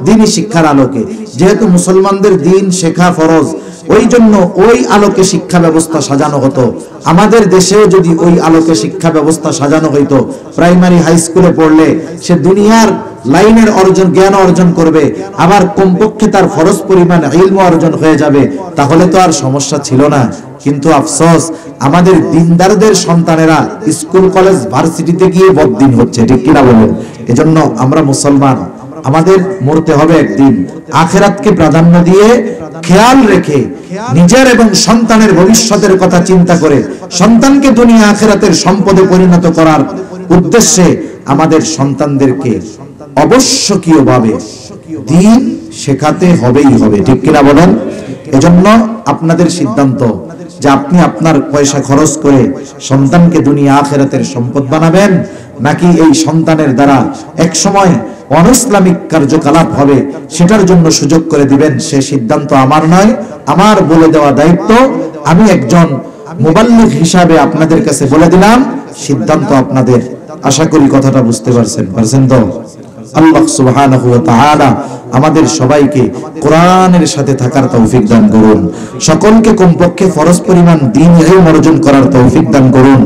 দ্বীনি শিক্ষার আলোকে, যেহেতু মুসলমানদের দ্বীন শেখা ফরজ, ওই জন্য ওই আলোকে শিক্ষা ব্যবস্থা সাজানো হতো। আমাদের দেশেও যদি ওই আলোকে শিক্ষা ব্যবস্থা সাজানো হইতো, প্রাইমারি হাই স্কুলে পড়লে সে দুনিয়ার লাইনের জ্ঞান অর্জন করবে, আবার কমপক্ষে তার ফরজ পরিমাণ ইলম অর্জন হয়ে যাবে, তাহলে তো আর সমস্যা ছিল না। কিন্তু আফসোস, আমাদের দিনদারদের সন্তানেরা স্কুল, কলেজ, ভার্সিটিতে গিয়ে বদ্দিন হচ্ছে, ঠিক কিনা বলেন? এজন্য আমরা মুসলমান, আমাদের মরতে হবে একদিন। আখিরাতকে প্রাধান্য দিয়ে, খেয়াল রেখে, নিজের এবং সন্তানের ভবিষ্যতের কথা চিন্তা করে সন্তানকে দুনিয়া আখিরাতের সম্পদে পরিণত করার উদ্দেশ্যে আমাদের সন্তানদেরকে অবশ্যকীয়ভাবে দ্বীন শেখাতে হবেই হবে, ঠিক কিনা বলেন? এজন্য আপনাদের সিদ্ধান্ত যে আপনি আপনার পয়সা খরচ করে সন্তানকে দুনিয়া আখিরাতের সম্পদ বানাবেন, নাকি এই সন্তানের দ্বারা এক সময় অনইসলামিক কার্যকলাপ হবে সেটার জন্য সুযোগ করে দিবেন। সে সিদ্ধান্ত আমার নয়, আমার বলে দেওয়া দায়িত্ব। আমি একজন মুবাল্লিগ হিসাবে আপনাদের কাছে বলে দিলাম, সিদ্ধান্ত আপনাদের। আশা করি কথাটা বুঝতে পারছেন তো? আল্লাহ সুবহানাহু ওয়া তাআলা আমাদের সবাইকে কোরআনের সাথে থাকার তৌফিক দান করুন। সকলকে কমপক্ষে ফরজ পরিমাণ দ্বীন ইলম অর্জন করার তৌফিক দান করুন।